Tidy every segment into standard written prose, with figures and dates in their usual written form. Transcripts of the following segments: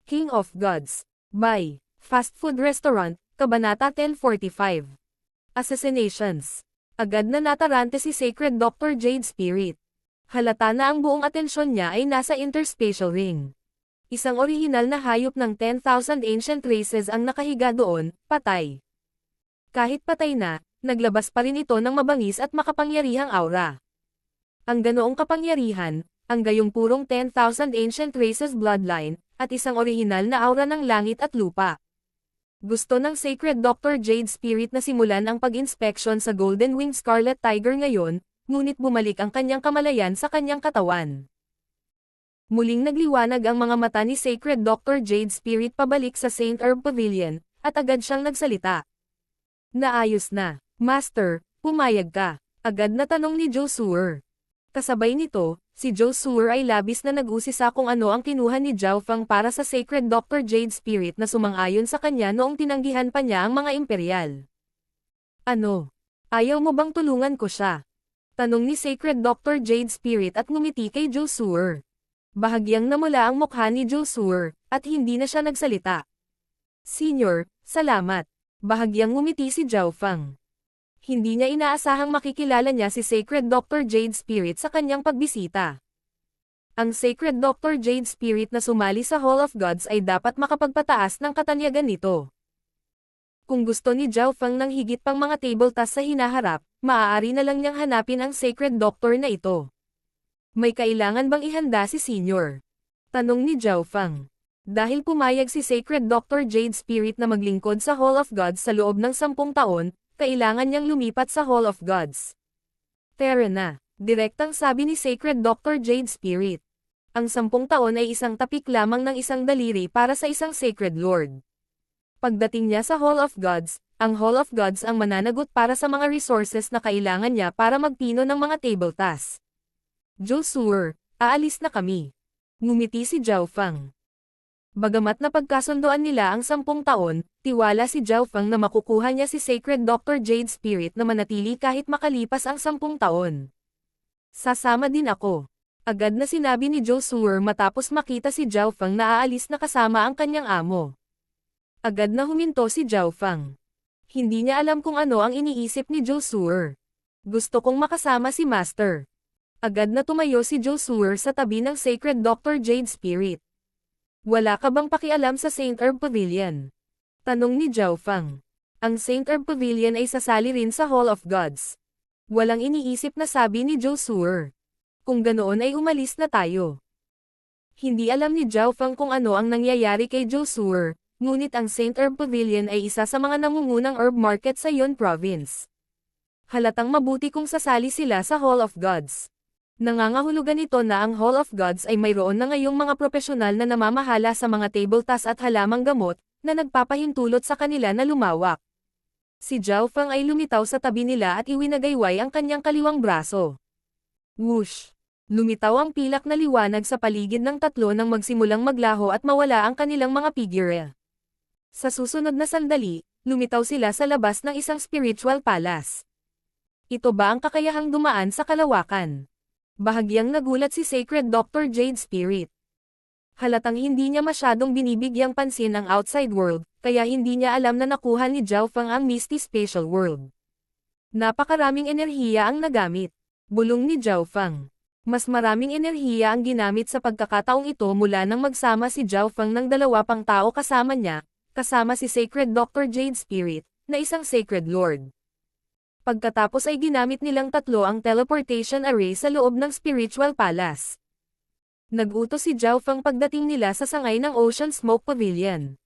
King of Gods. By Fast Food Restaurant, Kabanata 1045. Assassinations. Agad na natarante si Sacred Dr. Jade Spirit. Halata na ang buong atensyon niya ay nasa interspatial ring. Isang orihinal na hayop ng 10,000 ancient races ang nakahiga doon, patay. Kahit patay na, naglabas pa rin ito ng mabangis at makapangyarihang aura. Ang ganoong kapangyarihan, ang gayong purong 10,000 ancient races bloodline, at isang orihinal na aura ng langit at lupa. Gusto ng Sacred Dr. Jade Spirit na simulan ang pag-inspeksyon sa Golden Winged Scarlet Tiger ngayon, ngunit bumalik ang kanyang kamalayan sa kanyang katawan. Muling nagliwanag ang mga mata ni Sacred Dr. Jade Spirit pabalik sa St. Herb Pavilion, at agad siyang nagsalita. Naayos na, Master, pumayag ka, agad na tanong ni Josuer. Kasabay nito, si Josuer ay labis na nag-usisa kung ano ang kinuha ni Zhao Feng para sa Sacred Dr. Jade Spirit na sumang-ayon sa kanya noong tinanggihan pa niya ang mga imperial. Ano? Ayaw mo bang tulungan ko siya? Tanong ni Sacred Dr. Jade Spirit at ngumiti kay Josuer. Bahagyang namula ang mukha ni Josuer, at hindi na siya nagsalita. Senior, salamat. Bahagyang ngumiti si Zhao Feng. Hindi niya inaasahang makikilala niya si Sacred Dr. Jade Spirit sa kanyang pagbisita. Ang Sacred Dr. Jade Spirit na sumali sa Hall of Gods ay dapat makapagpataas ng katanyagan nito. Kung gusto ni Zhao Feng ng higit pang mga table tasks sa hinaharap, maaari na lang niyang hanapin ang Sacred Doctor na ito. May kailangan bang ihanda si Senior? Tanong ni Zhao Feng. Dahil pumayag si Sacred Dr. Jade Spirit na maglingkod sa Hall of Gods sa loob ng 10 taon, kailangan niyang lumipat sa Hall of Gods. Tara na, direktang sabi ni Sacred Dr. Jade Spirit. Ang 10 taon ay isang tapik lamang ng isang daliri para sa isang Sacred Lord. Pagdating niya sa Hall of Gods, ang Hall of Gods ang mananagot para sa mga resources na kailangan niya para magpino ng mga table tasks. Josuer, aalis na kami. Ngumiti si Zhao Feng. Bagamat napagkasundoan nila ang 10 taon, tiwala si Zhao Feng na makukuha niya si Sacred Dr. Jade Spirit na manatili kahit makalipas ang 10 taon. Sasama din ako. Agad na sinabi ni Josuer matapos makita si Zhao Feng na aalis na kasama ang kanyang amo. Agad na huminto si Zhao Feng. Hindi niya alam kung ano ang iniisip ni Josuer. Gusto kong makasama si Master. Agad na tumayo si Josuer sa tabi ng Sacred Dr. Jade Spirit. Wala ka bang pakialam sa St. Herb Pavilion? Tanong ni Zhao Feng. Ang St. Herb Pavilion ay sasali rin sa Hall of Gods. Walang iniisip na sabi ni Josuer. Kung ganoon ay umalis na tayo. Hindi alam ni Zhao Feng kung ano ang nangyayari kay Josuer, ngunit ang St. Herb Pavilion ay isa sa mga nangungunang herb market sa Yun Province. Halatang mabuti kung sasali sila sa Hall of Gods. Nangangahulugan ito na ang Hall of Gods ay mayroon na ngayong mga profesional na namamahala sa mga table tasks at halamang gamot, na nagpapahintulot sa kanila na lumawak. Si Zhao Feng ay lumitaw sa tabi nila at iwinagayway ang kanyang kaliwang braso. Whoosh! Lumitaw ang pilak na liwanag sa paligid ng tatlo nang magsimulang maglaho at mawala ang kanilang mga figure. Sa susunod na sandali, lumitaw sila sa labas ng isang spiritual palace. Ito ba ang kakayahang dumaan sa kalawakan? Bahagyang nagulat si Sacred Dr. Jade Spirit. Halatang hindi niya masyadong binibigyang pansin ang outside world, kaya hindi niya alam na nakuha ni Zhao Feng ang Misty Spatial World. Napakaraming enerhiya ang nagamit. Bulong ni Zhao Feng. Mas maraming enerhiya ang ginamit sa pagkakataong ito mula nang magsama si Zhao Feng ng 2 pang tao kasama niya, kasama si Sacred Dr. Jade Spirit, na isang Sacred Lord. Pagkatapos ay ginamit nilang tatlo ang teleportation array sa loob ng Spiritual Palace. Nag-utos si Zhao Feng pagdating nila sa sangay ng Ocean Smoke Pavilion.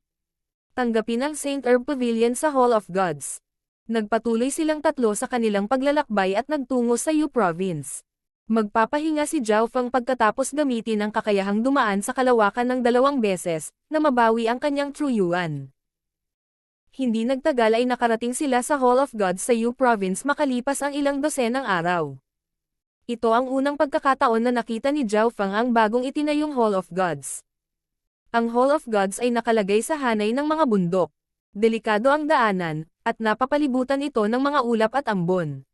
Tanggapin ang St. Herb Pavilion sa Hall of Gods. Nagpatuloy silang tatlo sa kanilang paglalakbay at nagtungo sa Yu Province. Magpapahinga si Zhao Feng pagkatapos gamitin ang kakayahang dumaan sa kalawakan ng 2 beses, na mabawi ang kanyang True Yuan. Hindi nagtagal ay nakarating sila sa Hall of Gods sa Yu Province makalipas ang ilang dosenang araw. Ito ang unang pagkakataon na nakita ni Zhao Feng ang bagong itinayong Hall of Gods. Ang Hall of Gods ay nakalagay sa hanay ng mga bundok. Delikado ang daanan, at napapalibutan ito ng mga ulap at ambon.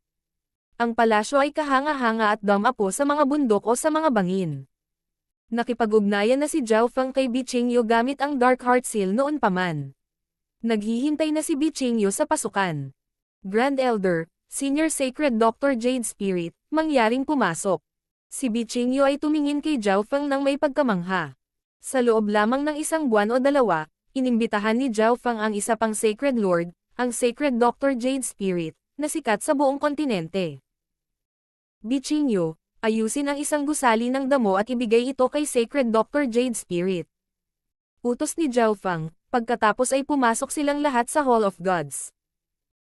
Ang palasyo ay kahanga-hanga at dumapo sa mga bundok o sa mga bangin. Nakipag-ugnayan na si Zhao Feng kay Bichingyo gamit ang Dark Heart Seal noon pa man. Naghihintay na si Bichingyo sa pasukan. Grand Elder, Senior Sacred Dr. Jade Spirit, mangyaring pumasok. Si Bichingyo ay tumingin kay Zhao Feng nang may pagkamangha. Sa loob lamang ng isang buwan o dalawa, inimbitahan ni Zhao Feng ang isa pang Sacred Lord, ang Sacred Dr. Jade Spirit, na sikat sa buong kontinente. Bichingyo, ayusin ang isang gusali ng damo at ibigay ito kay Sacred Dr. Jade Spirit. Utos ni Zhao Feng, pagkatapos ay pumasok silang lahat sa Hall of Gods.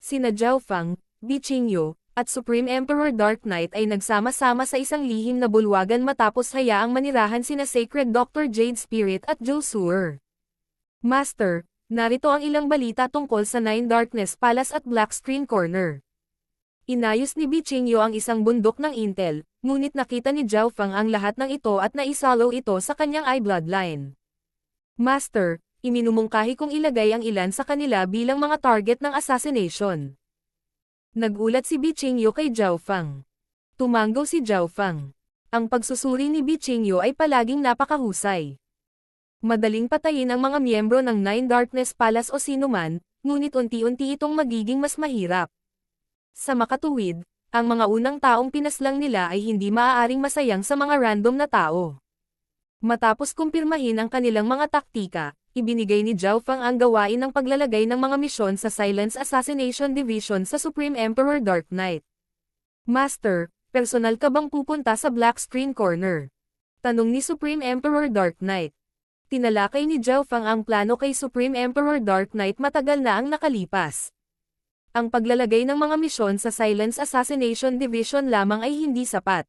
Sina Zhao Feng, Bichingyo, at Supreme Emperor Dark Knight ay nagsama-sama sa isang lihim na bulwagan matapos hayaang manirahan sina Sacred Dr. Jade Spirit at Zhou Suer. Master, narito ang ilang balita tungkol sa Nine Darkness Palace at Black Screen Corner. Inayos ni Bichingyo ang isang bundok ng intel, ngunit nakita ni Zhao Feng ang lahat ng ito at naisalo ito sa kanyang eye bloodline. Master, iminumungkahi kong ilagay ang ilan sa kanila bilang mga target ng assassination. Nagulat si Bichingyo kay Zhao Feng. Tumanggaw si Zhao Feng. Ang pagsusuri ni Bichingyo ay palaging napakahusay. Madaling patayin ang mga miyembro ng Nine Darkness Palace o sinuman, ngunit unti-unti itong magiging mas mahirap. Sa makatuwid, ang mga unang taong pinaslang nila ay hindi maaaring masayang sa mga random na tao. Matapos kumpirmahin ang kanilang mga taktika, ibinigay ni Zhao Feng ang gawain ng paglalagay ng mga misyon sa Silence Assassination Division sa Supreme Emperor Dark Knight. Master, personal ka bang pupunta sa Black Screen Corner? Tanong ni Supreme Emperor Dark Knight. Tinalakay ni Zhao Feng ang plano kay Supreme Emperor Dark Knight matagal na ang nakalipas. Ang paglalagay ng mga misyon sa Silence Assassination Division lamang ay hindi sapat.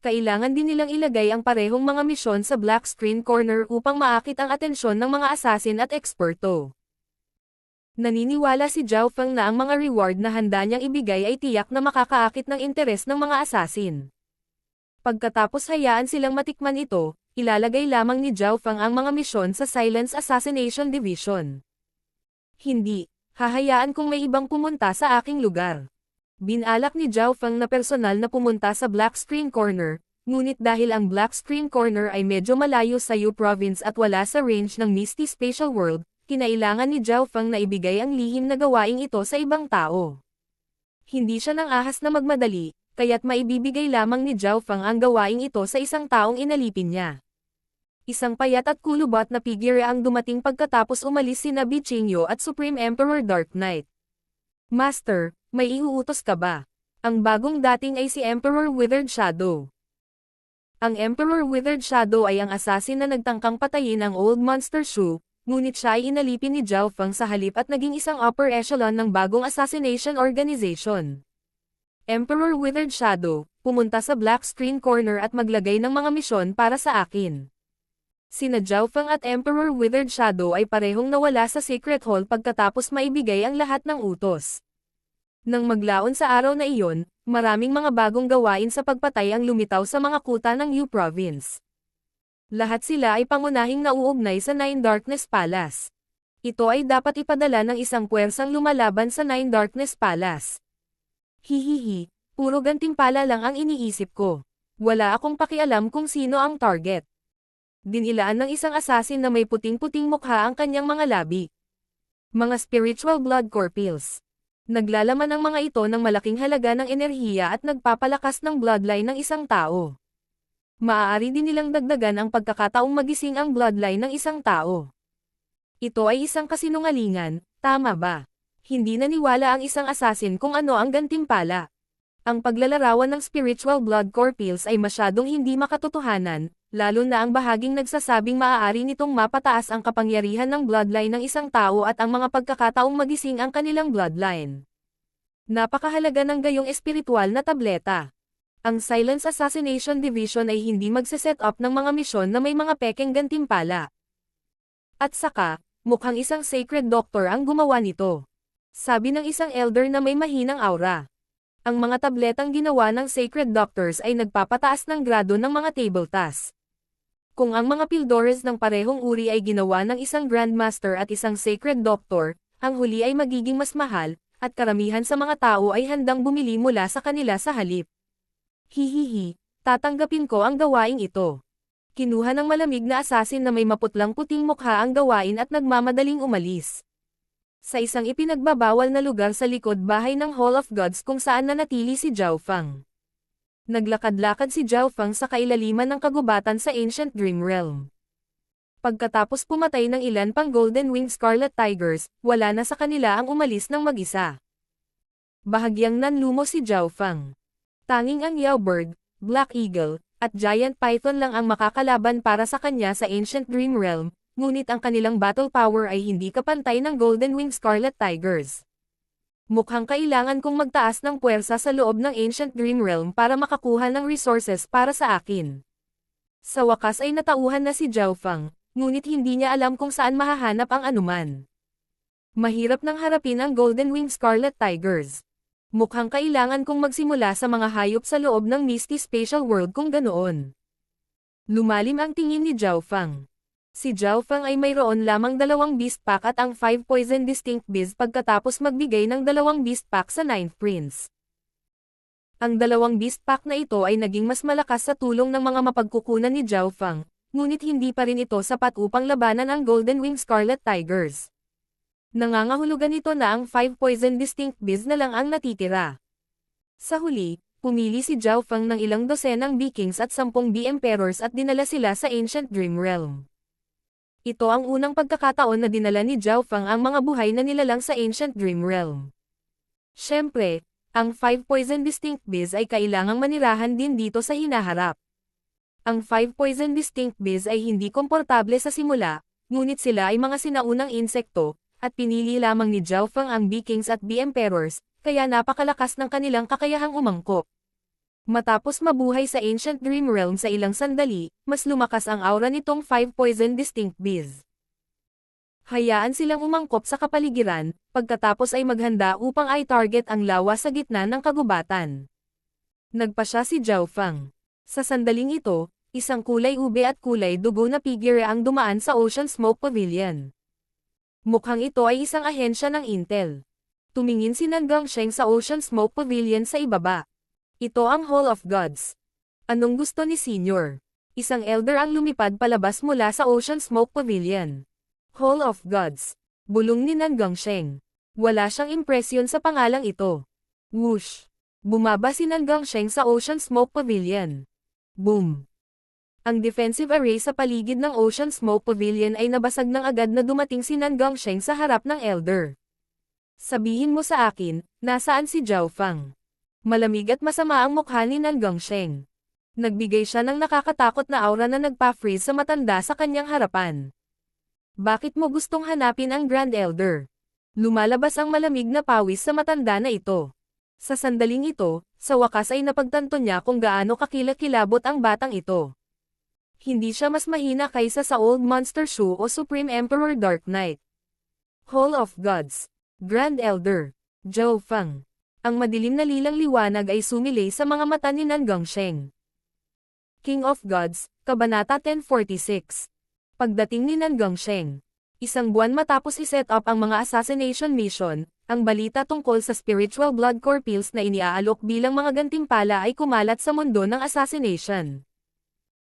Kailangan din nilang ilagay ang parehong mga misyon sa Black Screen Corner upang maakit ang atensyon ng mga assassin at eksperto. Naniniwala si Zhao Feng na ang mga reward na handa niyang ibigay ay tiyak na makakaakit ng interes ng mga assassin. Pagkatapos hayaan silang matikman ito, ilalagay lamang ni Zhao Feng ang mga misyon sa Silence Assassination Division. Hindi. Hahayaan kung may ibang pumunta sa aking lugar. Binalak ni Zhao Feng na personal na pumunta sa Black Screen Corner, ngunit dahil ang Black Screen Corner ay medyo malayo sa Yu Province at wala sa range ng Misty Spatial World, kinailangan ni Zhao Feng na ibigay ang lihim na gawaing ito sa ibang tao. Hindi siya nang ahas na magmadali, kaya't maibibigay lamang ni Zhao Feng ang gawaing ito sa isang taong inalipin niya. Isang payat at kulubot na figure ang dumating pagkatapos umalis sina Bichingyo at Supreme Emperor Dark Knight. Master, may iuutos ka ba? Ang bagong dating ay si Emperor Withered Shadow. Ang Emperor Withered Shadow ay ang assassin na nagtangkang patayin ang Old Monster Shu, ngunit siya ay inalipin ni Zhao Feng sa halip at naging isang upper echelon ng bagong assassination organization. Emperor Withered Shadow, pumunta sa Black Screen Corner at maglagay ng mga misyon para sa akin. Sina Zhao Feng at Emperor Withered Shadow ay parehong nawala sa Secret Hall pagkatapos maibigay ang lahat ng utos. Nang maglaon sa araw na iyon, maraming mga bagong gawain sa pagpatay ang lumitaw sa mga kuta ng Yu Province. Lahat sila ay pangunahing nauugnay sa Nine Darkness Palace. Ito ay dapat ipadala ng isang puwersang lumalaban sa Nine Darkness Palace. Hihihi, puro gantimpala lang ang iniisip ko. Wala akong pakialam kung sino ang target. Dinilaan ng isang assassin na may puting-puting mukha ang kanyang mga labi. Mga spiritual blood corpils. Naglalaman ang mga ito ng malaking halaga ng enerhiya at nagpapalakas ng bloodline ng isang tao. Maaari din nilang dagdagan ang pagkakataong magising ang bloodline ng isang tao. Ito ay isang kasinungalingan, tama ba? Hindi naniwala ang isang assassin kung ano ang gantimpala. Ang paglalarawan ng spiritual blood corpils ay masyadong hindi makatotohanan, lalo na ang bahaging nagsasabing maaari nitong mapataas ang kapangyarihan ng bloodline ng isang tao at ang mga pagkakataong magising ang kanilang bloodline. Napakahalaga ng gayong espiritual na tableta. Ang Silence Assassination Division ay hindi magse-set up ng mga misyon na may mga pekeng gantimpala. At saka, mukhang isang sacred doctor ang gumawa nito. Sabi ng isang elder na may mahinang aura. Ang mga tabletang ginawa ng Sacred Doctors ay nagpapataas ng grado ng mga table tasks. Kung ang mga pildores ng parehong uri ay ginawa ng isang Grandmaster at isang Sacred Doctor, ang huli ay magiging mas mahal, at karamihan sa mga tao ay handang bumili mula sa kanila sa halip. Hihihi, tatanggapin ko ang gawaing ito. Kinuha ng malamig na assassin na may maputlang puting mukha ang gawain at nagmamadaling umalis. Sa isang ipinagbabawal na lugar sa likod bahay ng Hall of Gods kung saan nanatili si Zhao Feng. Naglakad-lakad si Zhao Feng sa kailaliman ng kagubatan sa Ancient Dream Realm. Pagkatapos pumatay ng ilan pang Golden Winged Scarlet Tigers, wala na sa kanila ang umalis ng mag-isa. Bahagyang nanlumo si Zhao Feng. Tanging ang Yaobird, Black Eagle, at Giant Python lang ang makakalaban para sa kanya sa Ancient Dream Realm, ngunit ang kanilang battle power ay hindi kapantay ng Golden Winged Scarlet Tigers. Mukhang kailangan kong magtaas ng puwersa sa loob ng Ancient Dream Realm para makakuha ng resources para sa akin. Sa wakas ay natauhan na si Zhao Feng, ngunit hindi niya alam kung saan mahahanap ang anuman. Mahirap nang harapin ang Golden Winged Scarlet Tigers. Mukhang kailangan kong magsimula sa mga hayop sa loob ng Misty Spatial World kung ganoon. Lumalim ang tingin ni Zhao Feng. Si Zhao Feng ay mayroon lamang 2 Beast Pack at ang 5 Poison Distinct Beasts pagkatapos magbigay ng 2 Beast Pack sa 9th Prince. Ang 2 Beast Pack na ito ay naging mas malakas sa tulong ng mga mapagkukunan ni Zhao Feng, ngunit hindi pa rin ito sapat upang labanan ang Golden Winged Scarlet Tigers. Nangangahulugan ito na ang 5 Poison Distinct Beasts na lang ang natitira. Sa huli, pumili si Zhao Feng ng ilang dosenang B-Kings at 10 B-Emperors at dinala sila sa Ancient Dream Realm. Ito ang unang pagkakataon na dinala ni Zhao Feng ang mga buhay na nilalang sa Ancient Dream Realm. Siyempre, ang 5 Poison Distinct Beasts ay kailangang manirahan din dito sa hinaharap. Ang 5 Poison Distinct Beasts ay hindi komportable sa simula, ngunit sila ay mga sinaunang insekto, at pinili lamang ni Zhao Feng ang B-Kings at B-Emperors, kaya napakalakas ng kanilang kakayahang umangkop. Matapos mabuhay sa Ancient Dream Realm sa ilang sandali, mas lumakas ang aura nitong 5 Poison Distinct Beasts. Hayaan silang umangkop sa kapaligiran, pagkatapos ay maghanda upang i-target ang lawa sa gitna ng kagubatan. Nagpasya si Zhao Feng. Sa sandaling ito, isang kulay ube at kulay dugo na figure ang dumaan sa Ocean Smoke Pavilion. Mukhang ito ay isang ahensya ng Intel. Tumingin si Nangang Sheng sa Ocean Smoke Pavilion sa ibaba. Ito ang Hall of Gods. Anong gusto ni Senior? Isang elder ang lumipad palabas mula sa Ocean Smoke Pavilion. Hall of Gods. Bulong ni Nangang Sheng. Wala siyang impresyon sa pangalang ito. Whoosh. Bumaba si Nangang Sheng sa Ocean Smoke Pavilion. Boom. Ang defensive array sa paligid ng Ocean Smoke Pavilion ay nabasag ng agad na dumating si Nangang Sheng sa harap ng elder. Sabihin mo sa akin, nasaan si Zhao Feng? Malamig at masama ang mukha ni Nangang Sheng. Nagbigay siya ng nakakatakot na aura na nagpa-freeze sa matanda sa kanyang harapan. Bakit mo gustong hanapin ang Grand Elder? Lumalabas ang malamig na pawis sa matanda na ito. Sa sandaling ito, sa wakas ay napagtanto niya kung gaano kakilakilabot ang batang ito. Hindi siya mas mahina kaysa sa Old Monster Shu o Supreme Emperor Dark Knight. Hall of Gods. Grand Elder. Zhao Feng. Ang madilim na lilang liwanag ay sumilay sa mga mata ni Nangang Sheng. King of Gods, Kabanata 1046. Pagdating ni Nangang Sheng. Isang buwan matapos i-set up ang mga assassination mission, ang balita tungkol sa spiritual blood core pills na iniaalok bilang mga gantimpala ay kumalat sa mundo ng assassination.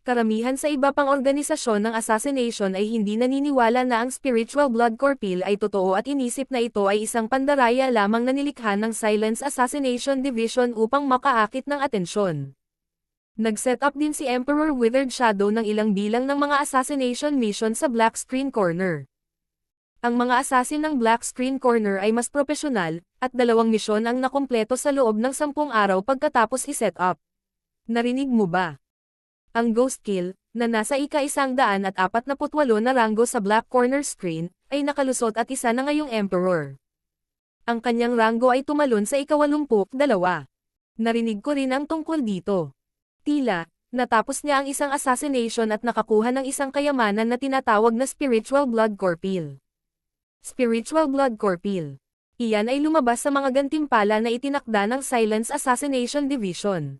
Karamihan sa iba pang organisasyon ng assassination ay hindi naniniwala na ang spiritual blood core pill ay totoo at inisip na ito ay isang pandaraya lamang na nilikha ng Silence Assassination Division upang makaakit ng atensyon. Nag-set up din si Emperor Withered Shadow ng ilang bilang ng mga assassination mission sa Black Screen Corner. Ang mga assassin ng Black Screen Corner ay mas propesyonal, at 2 misyon ang nakumpleto sa loob ng 10 araw pagkatapos i-set up. Narinig mo ba? Ang Ghost Kill, na nasa ika-148 na ranggo sa Black Corner Screen, ay nakalusot at isa na ngayong Emperor. Ang kanyang ranggo ay tumalon sa ika-82. Narinig ko rin ang tungkol dito. Tila, natapos niya ang isang assassination at nakakuha ng isang kayamanan na tinatawag na Spiritual Blood Core Pill. Spiritual Blood Core Pill. Iyan ay lumabas sa mga gantimpala na itinakda ng Silence Assassination Division.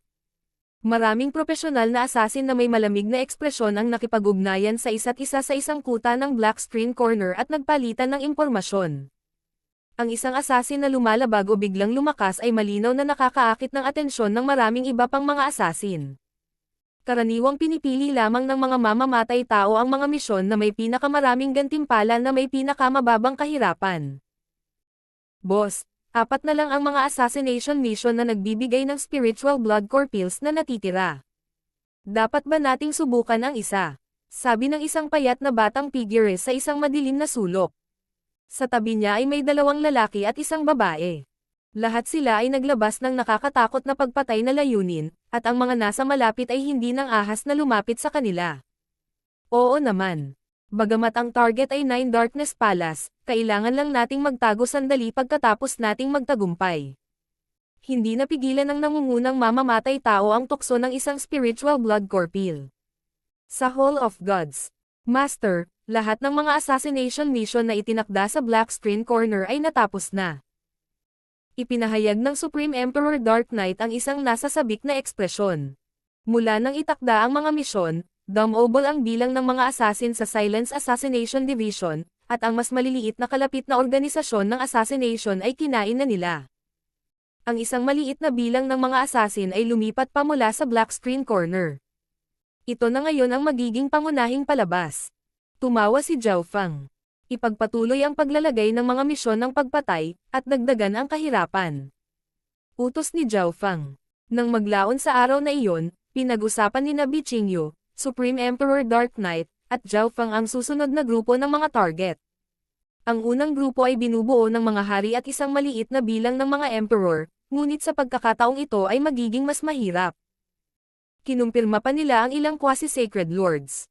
Maraming propesyonal na assassin na may malamig na ekspresyon ang nakipag-ugnayan sa isa't isa sa isang kuta ng Black Screen Corner at nagpalitan ng impormasyon. Ang isang assassin na lumalabag o biglang lumakas ay malinaw na nakakaakit ng atensyon ng maraming iba pang mga assassin. Karaniwang pinipili lamang ng mga mamamatay tao ang mga misyon na may pinakamaraming gantimpala na may pinakamababang kahirapan. Boss, 4 na lang ang mga assassination mission na nagbibigay ng spiritual blood core pills na natitira. Dapat ba nating subukan ang isa? Sabi ng isang payat na batang figure sa isang madilim na sulok. Sa tabi niya ay may 2 lalaki at isang babae. Lahat sila ay naglabas ng nakakatakot na pagpatay na layunin, at ang mga nasa malapit ay hindi nang ahas na lumapit sa kanila. Oo naman. Bagamat ang target ay 9 Darkness Palace, kailangan lang nating magtago sandali pagkatapos nating magtagumpay. Hindi napigilan ng nangungunang mamamatay tao ang tukso ng isang spiritual blood core pill. Sa Hall of Gods, Master, lahat ng mga assassination mission na itinakda sa Black Screen Corner ay natapos na. Ipinahayag ng Supreme Emperor Dark Knight ang isang nasasabik na ekspresyon. Mula nang itakda ang mga misyon, dumobol ang bilang ng mga assassin sa Silence Assassination Division, at ang mas maliliit na kalapit na organisasyon ng assassination ay kinain na nila. Ang isang maliit na bilang ng mga assassin ay lumipat pa mula sa Black Screen Corner. Ito na ngayon ang magiging pangunahing palabas. Tumawa si Zhao Feng. Ipagpatuloy ang paglalagay ng mga misyon ng pagpatay, at dagdagan ang kahirapan. Utos ni Zhao Feng. Nang maglaon sa araw na iyon, pinag-usapan ni Bi Qingyu, Supreme Emperor Dark Knight, at Zhao Feng ang susunod na grupo ng mga target. Ang unang grupo ay binubuo ng mga hari at isang maliit na bilang ng mga emperor, ngunit sa pagkakataong ito ay magiging mas mahirap. Kinumpirma pa nila ang ilang quasi-sacred lords.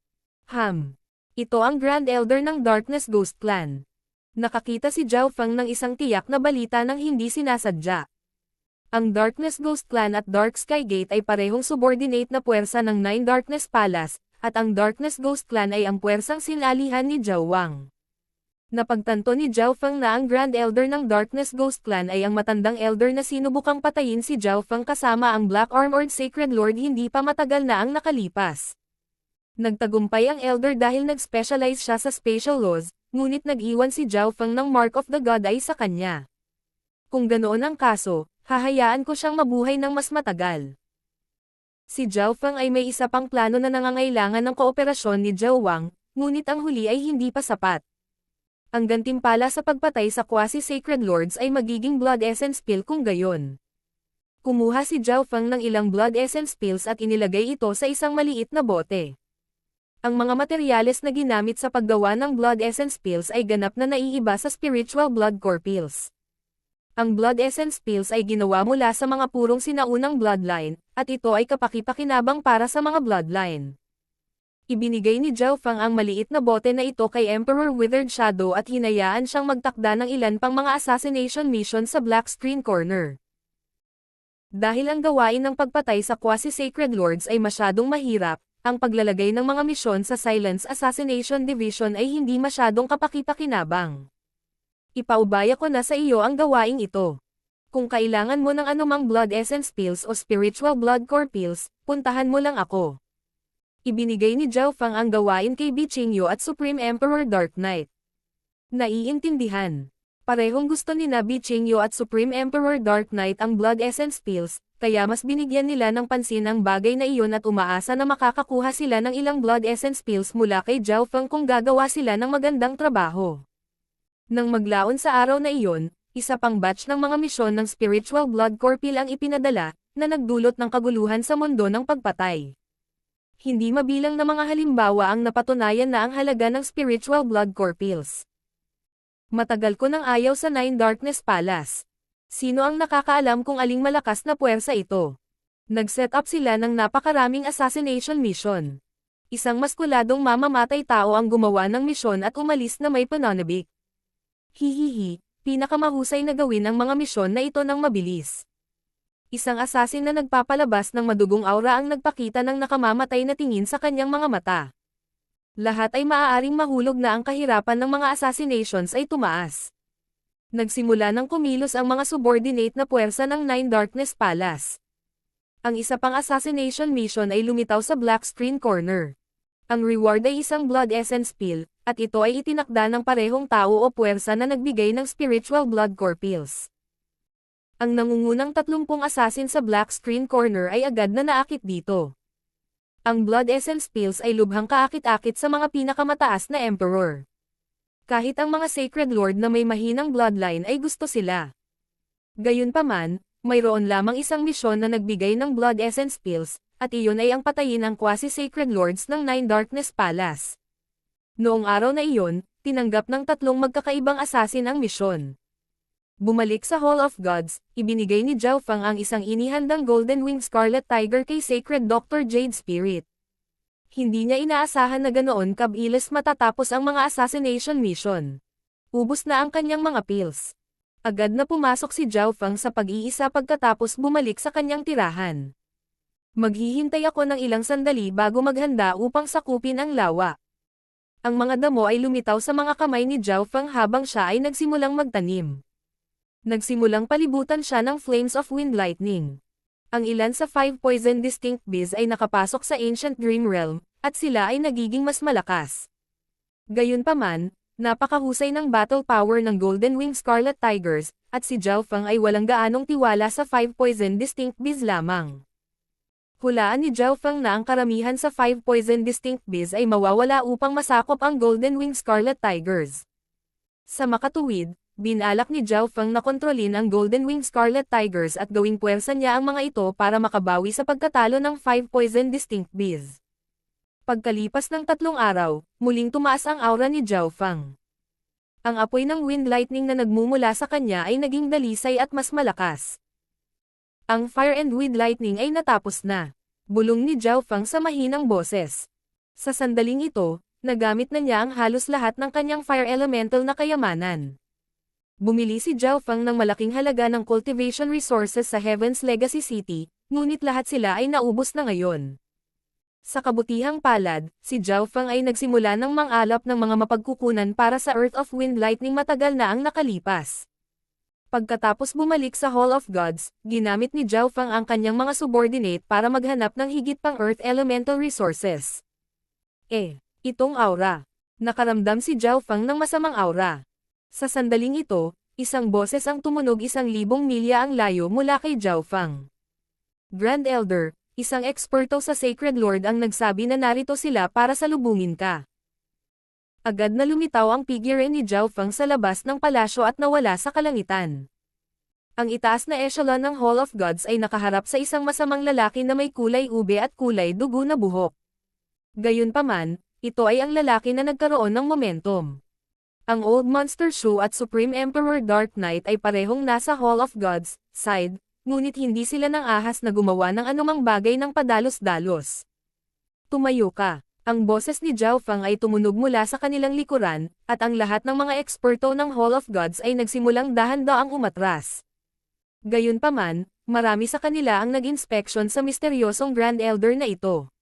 Ito ang Grand Elder ng Darkness Ghost Clan. Nakakita si Zhao Feng ng isang tiyak na balita ng hindi sinasadya. Ang Darkness Ghost Clan at Dark Sky Gate ay parehong subordinate na puwersa ng 9 Darkness Palace, at ang Darkness Ghost Clan ay ang puwersang sinalihan ni Zhao Wang. Napagtanto ni Zhao Feng na ang Grand Elder ng Darkness Ghost Clan ay ang matandang elder na sinubukang patayin si Zhao Feng kasama ang Black Armored Sacred Lord hindi pa matagal na ang nakalipas. Nagtagumpay ang elder dahil nag-specialize siya sa spatial laws, ngunit nag-iwan si Zhao Feng ng Mark of the God Eye sa kanya. Kung ganoon ang kaso, hahayaan ko siyang mabuhay ng mas matagal. Si Zhao Feng ay may isa pang plano na nangangailangan ng kooperasyon ni Zhao Wang, ngunit ang huli ay hindi pa sapat. Ang gantimpala sa pagpatay sa quasi-sacred lords ay magiging blood essence pill kung gayon. Kumuha si Zhao Feng ng ilang blood essence pills at inilagay ito sa isang maliit na bote. Ang mga materyales na ginamit sa paggawa ng blood essence pills ay ganap na naiiba sa spiritual blood core pills. Ang blood essence pills ay ginawa mula sa mga purong sinaunang bloodline, at ito ay kapaki-pakinabang para sa mga bloodline. Ibinigay ni Zhao Feng ang maliit na bote na ito kay Emperor Withered Shadow at hinayaan siyang magtakda ng ilan pang mga assassination mission sa Black Screen Corner. Dahil ang gawain ng pagpatay sa quasi-sacred lords ay masyadong mahirap, ang paglalagay ng mga misyon sa Silence Assassination Division ay hindi masyadong kapaki-pakinabang. Ipaubaya ko na sa iyo ang gawaing ito. Kung kailangan mo ng anumang blood essence pills o spiritual blood core pills, puntahan mo lang ako. Ibinigay ni Zhao Feng ang gawain kay Bi Qingyu at Supreme Emperor Dark Knight. Naiintindihan. Parehong gusto ni Bi Qingyu at Supreme Emperor Dark Knight ang blood essence pills, kaya mas binigyan nila ng pansin ang bagay na iyon at umaasa na makakakuha sila ng ilang blood essence pills mula kay Zhao Feng kung gagawa sila ng magandang trabaho. Nang maglaon sa araw na iyon, isa pang batch ng mga misyon ng spiritual blood core pill ang ipinadala, na nagdulot ng kaguluhan sa mundo ng pagpatay. Hindi mabilang na mga halimbawa ang napatunayan na ang halaga ng spiritual blood core pills. Matagal ko nang ayaw sa 9 Darkness Palace. Sino ang nakakaalam kung aling malakas na puwersa ito? Nag-set up sila ng napakaraming assassination mission. Isang maskuladong mamamatay tao ang gumawa ng misyon at umalis na may pananabik. Hihihi, pinakamahusay na gawin ang mga misyon na ito ng mabilis. Isang assassin na nagpapalabas ng madugong aura ang nagpakita ng nakamamatay na tingin sa kanyang mga mata. Lahat ay maaaring mahulog na ang kahirapan ng mga assassinations ay tumaas. Nagsimula ng kumilos ang mga subordinate na puwersa ng 9 Darkness Palace. Ang isa pang assassination mission ay lumitaw sa Black Screen Corner. Ang reward ay isang blood essence pill, at ito ay itinakda ng parehong tao o puwersa na nagbigay ng spiritual blood core pills. Ang nangungunang 30 assassin sa Black Screen Corner ay agad na naakit dito. Ang Blood Essence Pills ay lubhang kaakit-akit sa mga pinakamataas na Emperor. Kahit ang mga Sacred Lord na may mahinang bloodline ay gusto sila. Gayunpaman, mayroon lamang isang misyon na nagbigay ng Blood Essence Pills, at iyon ay ang patayin ang quasi-sacred lords ng Nine Darkness Palace. Noong araw na iyon, tinanggap ng tatlong magkakaibang assassin ang misyon. Bumalik sa Hall of Gods, ibinigay ni Zhao Feng ang isang inihandang Golden Wing Scarlet Tiger kay Sacred Dr. Jade Spirit. Hindi niya inaasahan na ganoon kabilis matatapos ang mga assassination mission. Ubos na ang kanyang mga pills. Agad na pumasok si Zhao Feng sa pag-iisa pagkatapos bumalik sa kanyang tirahan. Maghihintay ako ng ilang sandali bago maghanda upang sakupin ang lawa. Ang mga damo ay lumitaw sa mga kamay ni Zhao Feng habang siya ay nagsimulang magtanim. Nagsimulang palibutan siya ng Flames of Wind Lightning. Ang ilan sa 5 Poison Distinct Bees ay nakapasok sa Ancient Dream Realm, at sila ay nagiging mas malakas. Gayunpaman, napakahusay ng battle power ng Golden Wing Scarlet Tigers, at si Zhao Feng ay walang gaanong tiwala sa 5 Poison Distinct Bees lamang. Hulaan ni Zhao Feng na ang karamihan sa 5 Poison Distinct Bees ay mawawala upang masakop ang Golden Wing Scarlet Tigers. Sa makatuwid, binalak ni Zhao Feng na kontrolin ang Golden Wing Scarlet Tigers at gawing puwersa niya ang mga ito para makabawi sa pagkatalo ng 5 Poison Distinct Bees. Pagkalipas ng 3 araw, muling tumaas ang aura ni Zhao Feng. Ang apoy ng wind lightning na nagmumula sa kanya ay naging dalisay at mas malakas. Ang fire and wind lightning ay natapos na. Bulong ni Zhao Feng sa mahinang boses. Sa sandaling ito, nagamit na niya ang halos lahat ng kanyang fire elemental na kayamanan. Bumili si Zhao Feng ng malaking halaga ng cultivation resources sa Heaven's Legacy City, ngunit lahat sila ay naubos na ngayon. Sa kabutihang palad, si Zhao Feng ay nagsimula ng mangalap ng mga mapagkukunan para sa Earth of Wind Lightning matagal na ang nakalipas. Pagkatapos bumalik sa Hall of Gods, ginamit ni Zhao Feng ang kanyang mga subordinate para maghanap ng higit pang Earth Elemental Resources. Itong aura. Nakaramdam si Zhao Feng ng masamang aura. Sa sandaling ito, isang boses ang tumunog 1,000 milya ang layo mula kay Zhao Feng. Grand Elder, isang eksperto sa Sacred Lord ang nagsabi na narito sila para salubungin ka. Agad na lumitaw ang figure ni Zhao Feng sa labas ng palasyo at nawala sa kalangitan. Ang itaas na echelon ng Hall of Gods ay nakaharap sa isang masamang lalaki na may kulay ube at kulay dugo na buhok. Gayunpaman, ito ay ang lalaki na nagkaroon ng momentum. Ang Old Monster Shu at Supreme Emperor Dark Knight ay parehong nasa Hall of Gods side, ngunit hindi sila nang ahas na gumawa ng anumang bagay ng padalos-dalos. Tumayo ka. Ang boses ni Zhao Feng ay tumunog mula sa kanilang likuran, at ang lahat ng mga eksperto ng Hall of Gods ay nagsimulang dahan-daang umatras. Gayunpaman, marami sa kanila ang nag-inspeksyon sa misteryosong Grand Elder na ito.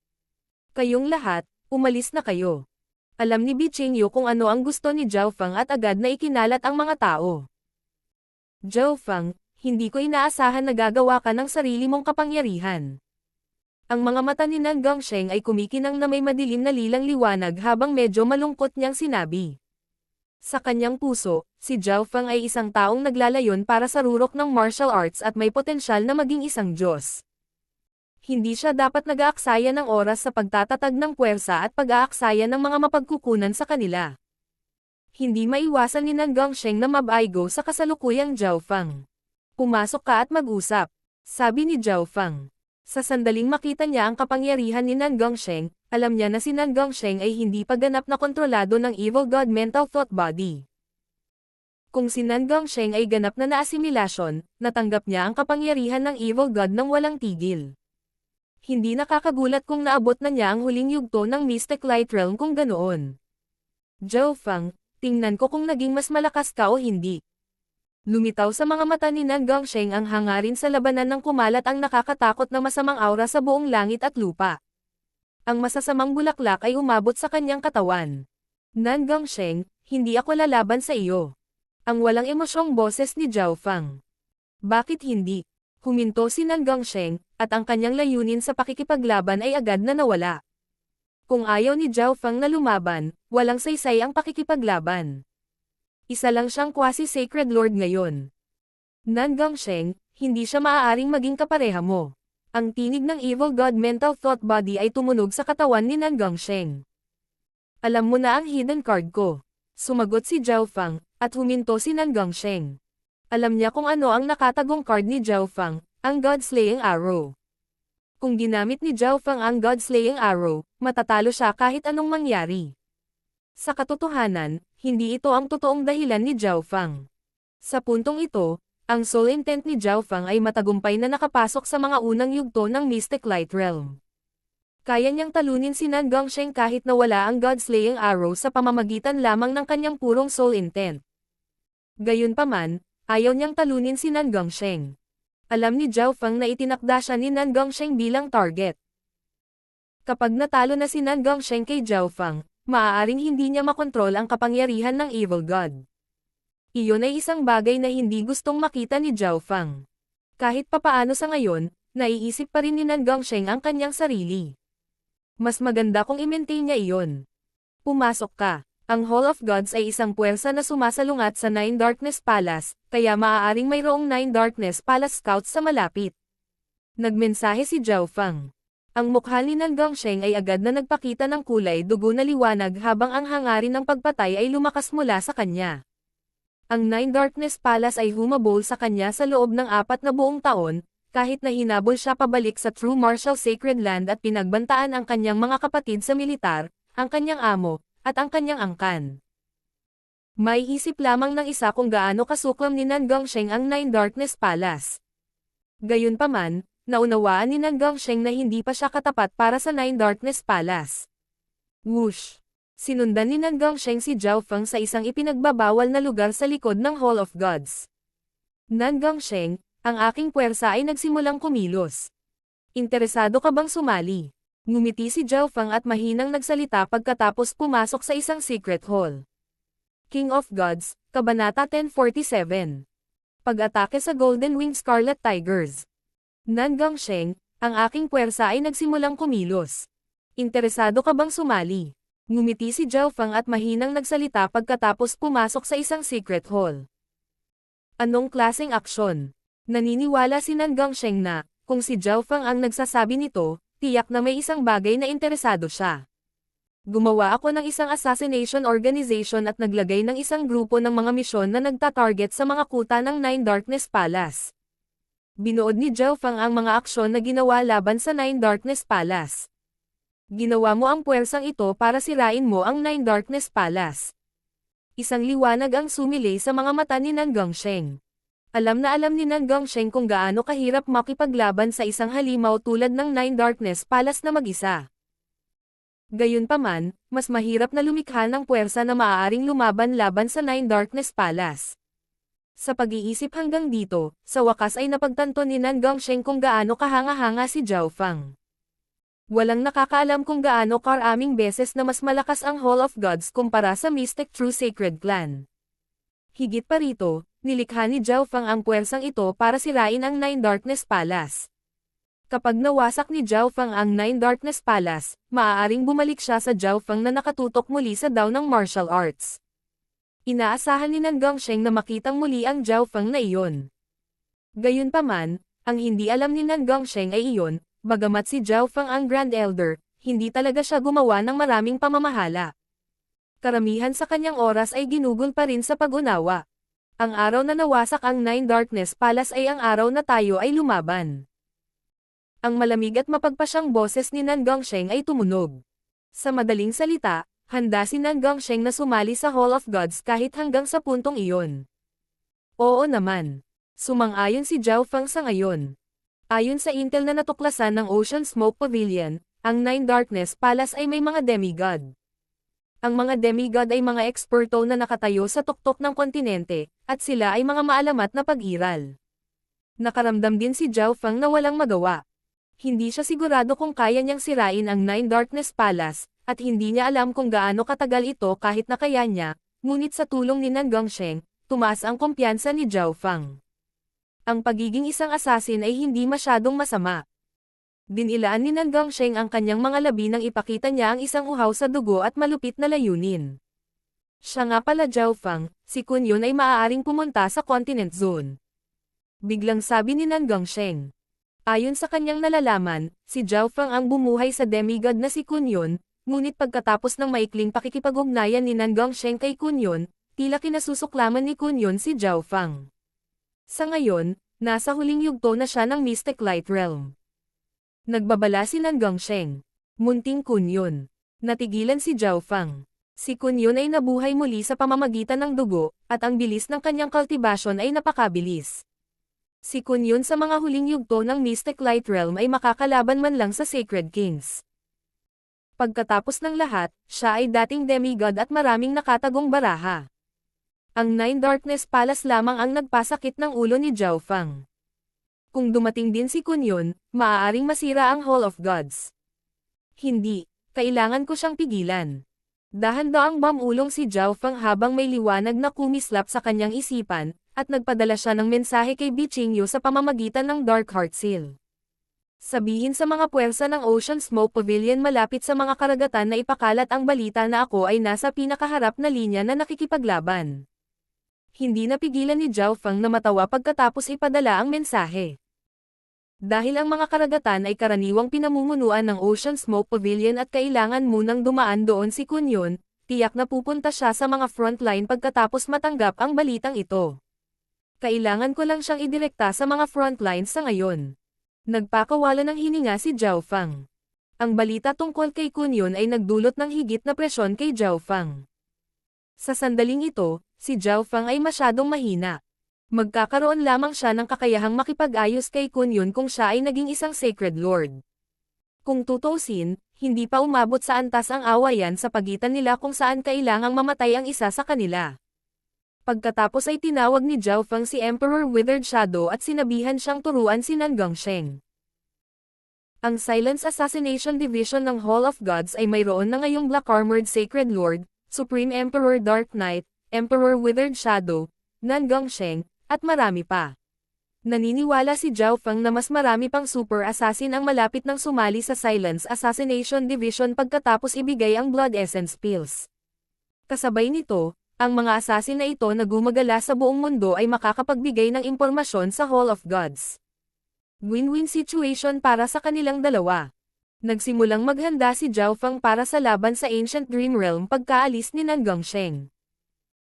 Kayong lahat, umalis na kayo. Alam ni Bi Qingyu kung ano ang gusto ni Zhao Feng at agad na ikinalat ang mga tao. Zhao Feng, hindi ko inaasahan na gagawa ka ng sarili mong kapangyarihan. Ang mga mata ni Nan Gongsheng ay kumikinang na may madilim na lilang liwanag habang medyo malungkot niyang sinabi. Sa kanyang puso, si Zhao Feng ay isang taong naglalayon para sa rurok ng martial arts at may potensyal na maging isang Diyos. Hindi siya dapat nag-aaksaya ng oras sa pagtatatag ng puwersa at pag-aaksaya ng mga mapagkukunan sa kanila. Hindi maiwasan ni Nan Gongsheng na mabaigo sa kasalukuyang Zhao Feng. Pumasok ka at mag-usap, sabi ni Zhao Feng. Sa sandaling makita niya ang kapangyarihan ni Nan Gongsheng, alam niya na si Nan Gongsheng ay hindi pa ganap na kontrolado ng Evil God Mental Thought Body. Kung si Nan Gongsheng ay ganap na naasimilasyon, natanggap niya ang kapangyarihan ng Evil God nang walang tigil. Hindi nakakagulat kung naabot na niya ang huling yugto ng Mystic Light Realm kung ganoon. Zhao Feng, tingnan ko kung naging mas malakas ka o hindi. Lumitaw sa mga mata ni Nan Gongsheng ang hangarin sa labanan ng kumalat ang nakakatakot na masamang aura sa buong langit at lupa. Ang masasamang bulaklak ay umabot sa kanyang katawan. Nan Gongsheng, hindi ako lalaban sa iyo. Ang walang emosyong boses ni Zhao Feng. Bakit hindi? Huminto si Nan Gongsheng, at ang kanyang layunin sa pakikipaglaban ay agad na nawala. Kung ayaw ni Zhao Feng na lumaban, walang saysay ang pakikipaglaban. Isa lang siyang quasi-sacred lord ngayon. Nan Gongsheng, hindi siya maaaring maging kapareha mo. Ang tinig ng Evil God Mental Thought Body ay tumunog sa katawan ni Nan Gongsheng. Alam mo na ang hidden card ko. Sumagot si Zhao Fang, at huminto si Nan Gongsheng. Alam niya kung ano ang nakatagong card ni Zhao Fang, ang God-Slaying Arrow. Kung ginamit ni Zhao Fang ang God-Slaying Arrow, matatalo siya kahit anong mangyari. Sa katotohanan, hindi ito ang totoong dahilan ni Zhao Fang. Sa puntong ito, ang soul intent ni Zhao Fang ay matagumpay na nakapasok sa mga unang yugto ng Mystic Light Realm. Kaya niyang talunin si Nan Gongsheng kahit na wala ang God-Slaying Arrow sa pamamagitan lamang ng kanyang purong soul intent. Gayunpaman, ayaw niyang talunin si Nan Gongsheng. Alam ni Zhao Fang na itinakda siya ni Nan Gongsheng bilang target. Kapag natalo na si Nan Gongsheng kay Zhao Fang, maaaring hindi niya makontrol ang kapangyarihan ng Evil God. Iyon ay isang bagay na hindi gustong makita ni Zhao Fang. Kahit papaano sa ngayon, naiisip pa rin ni Nan Gongsheng ang kanyang sarili. Mas maganda kung i-maintain niya iyon. Pumasok ka. Ang Hall of Gods ay isang puwersa na sumasalungat sa Nine Darkness Palace, kaya maaaring mayroong Nine Darkness Palace Scouts sa malapit. Nagmensahe si Zhao Fang. Ang mukha ni Nan Gongsheng ay agad na nagpakita ng kulay dugo na liwanag habang ang hangarin ng pagpatay ay lumakas mula sa kanya. Ang Nine Darkness Palace ay humabol sa kanya sa loob ng 4 na buong taon, kahit na hinabol siya pabalik sa True Martial Sacred Land at pinagbantaan ang kanyang mga kapatid sa militar, ang kanyang amo, at ang kanyang angkan. May isip lamang ng isa kung gaano kasuklam ni Nan Gongsheng ang Nine Darkness Palace. Gayunpaman, naunawaan ni Nan Gongsheng na hindi pa siya katapat para sa Nine Darkness Palace. Whoosh! Sinundan ni Nan Gongsheng si Zhao Fang sa isang ipinagbabawal na lugar sa likod ng Hall of Gods. Nan Gongsheng, ang aking puwersa ay nagsimulang kumilos. Interesado ka bang sumali? Ngumiti si Zhao Fang at mahinang nagsalita pagkatapos pumasok sa isang secret hall. King of Gods, Kabanata 1047. Pag-atake sa Golden Winged Scarlet Tigers. Nan Gongsheng, ang aking puwersa ay nagsimulang kumilos. Interesado ka bang sumali? Ngumiti si Zhao Fang at mahinang nagsalita pagkatapos pumasok sa isang secret hall. Anong klaseng aksyon? Naniniwala si Nan Gongsheng na, kung si Zhao Fang ang nagsasabi nito, tiyak na may isang bagay na interesado siya. Gumawa ako ng isang assassination organization at naglagay ng isang grupo ng mga misyon na nagtatarget sa mga kuta ng Nine Darkness Palace. Binuod ni Zhao Fang ang mga aksyon na ginawa laban sa Nine Darkness Palace. Ginawa mo ang puwersang ito para sirain mo ang Nine Darkness Palace. Isang liwanag ang sumilay sa mga mata ni Nan Gongsheng. Alam na alam ni Nan Gongsheng kung gaano kahirap makipaglaban sa isang halimaw tulad ng Nine Darkness Palace na mag-isa. Gayunpaman, mas mahirap na lumikha ng puwersa na maaaring lumaban laban sa Nine Darkness Palace. Sa pag-iisip hanggang dito, sa wakas ay napagtanto ni Nan Gongsheng kung gaano kahanga-hanga si Zhao Fang. Walang nakakaalam kung gaano karaming beses na mas malakas ang Hall of Gods kumpara sa Mystic True Sacred Clan. Higit pa rito, nilikha ni Zhao Fang ang puwersang ito para sirain ang Nine Darkness Palace. Kapag nawasak ni Zhao Fang ang Nine Darkness Palace, maaaring bumalik siya sa Zhao Fang na nakatutok muli sa Dao ng Martial Arts. Inaasahan ni Nan Gongsheng na makitang muli ang Zhao Fang na iyon. Gayunpaman, ang hindi alam ni Nan Gongsheng ay iyon, bagamat si Zhao Fang ang Grand Elder, hindi talaga siya gumawa ng maraming pamamahala. Karamihan sa kanyang oras ay ginugol pa rin sa pag-unawa. Ang araw na nawasak ang Nine Darkness Palace ay ang araw na tayo ay lumaban. Ang malamig at mapagpasyang boses ni Nan Gongsheng ay tumunog. Sa madaling salita, handa si Nan Gongsheng na sumali sa Hall of Gods kahit hanggang sa puntong iyon. Oo naman. Sumang-ayon si Zhao Fang sa ngayon. Ayon sa intel na natuklasan ng Ocean Smoke Pavilion, ang Nine Darkness Palace ay may mga demigod. Ang mga demigod ay mga eksperto na nakatayo sa tuktok ng kontinente, at sila ay mga maalamat na pag-iral. Nakaramdam din si Zhao Fang na walang magawa. Hindi siya sigurado kung kaya niyang sirain ang Nine Darkness Palace, at hindi niya alam kung gaano katagal ito kahit na kaya niya, ngunit sa tulong ni Nan Gongsheng, tumaas ang kumpiyansa ni Zhao Fang. Ang pagiging isang assassin ay hindi masyadong masama. Dinilaan ni Nan Gongsheng ang kanyang mga labi nang ipakita niya ang isang uhaw sa dugo at malupit na layunin. Siya nga pala Zhao Fang, si Kun Yun ay maaaring pumunta sa Continent Zone. Biglang sabi ni Nan Gongsheng. Ayon sa kanyang nalalaman, si Zhao Feng ang bumuhay sa demigod na si Kun Yun, ngunit pagkatapos ng maikling pakikipag-ugnayan ni Nan Gongsheng kay Kun Yun, tila kinasusuklaman ni Kun Yun si Zhao Feng. Sa ngayon, nasa huling yugto na siya ng Mystic Light Realm. Nagbabala si Nan Gongsheng. Munting Kun Yun. Natigilan si Zhao Feng. Si Kun Yun ay nabuhay muli sa pamamagitan ng dugo, at ang bilis ng kanyang kultibasyon ay napakabilis. Si Kun Yun sa mga huling yugto ng Mystic Light Realm ay makakalaban man lang sa Sacred Kings. Pagkatapos ng lahat, siya ay dating demigod at maraming nakatagong baraha. Ang Nine Darkness Palace lamang ang nagpasakit ng ulo ni Zhao Feng. Kung dumating din si Kun Yun, maaaring masira ang Hall of Gods. Hindi, kailangan ko siyang pigilan. Dahan-daang bamulong si Zhao Feng habang may liwanag na kumislap sa kanyang isipan, at nagpadala siya ng mensahe kay Bichingyu sa pamamagitan ng Dark Heart Seal. Sabihin sa mga puwersa ng Ocean Smoke Pavilion malapit sa mga karagatan na ipakalat ang balita na ako ay nasa pinakaharap na linya na nakikipaglaban. Hindi napigilan ni Zhao Feng na matawa pagkatapos ipadala ang mensahe. Dahil ang mga karagatan ay karaniwang pinamumunuan ng Ocean Smoke Pavilion at kailangan munang dumaan doon si Kun Yun, tiyak na pupunta siya sa mga frontline pagkatapos matanggap ang balitang ito. Kailangan ko lang siyang idirekta sa mga frontlines sa ngayon. Nagpakawala ng hininga si Zhao Feng. Ang balita tungkol kay Kun Yun ay nagdulot ng higit na presyon kay Zhao Feng. Sa sandaling ito, si Zhao Feng ay masyadong mahina. Magkakaroon lamang siya ng kakayahang makipag-ayos kay Kun Yun kung siya ay naging isang Sacred Lord. Kung tutusin, hindi pa umabot sa antas ang awayan sa pagitan nila kung saan kailangang mamatay ang isa sa kanila. Pagkatapos ay tinawag ni Zhao Feng si Emperor Withered Shadow at sinabihan siyang turuan si Nan Gongsheng. Ang Silence Assassination Division ng Hall of Gods ay mayroon na ngayong Black-Armored Sacred Lord, Supreme Emperor Dark Knight, Emperor Withered Shadow, Nan Gongsheng, at marami pa. Naniniwala si Zhao Feng na mas marami pang super assassin ang malapit ng sumali sa Silence Assassination Division pagkatapos ibigay ang Blood Essence Pills. Kasabay nito, ang mga assassin na ito na gumagala sa buong mundo ay makakapagbigay ng impormasyon sa Hall of Gods. Win-win situation para sa kanilang dalawa. Nagsimulang maghanda si Zhao Feng para sa laban sa Ancient Dream Realm pagkaalis ni Nan Gongsheng.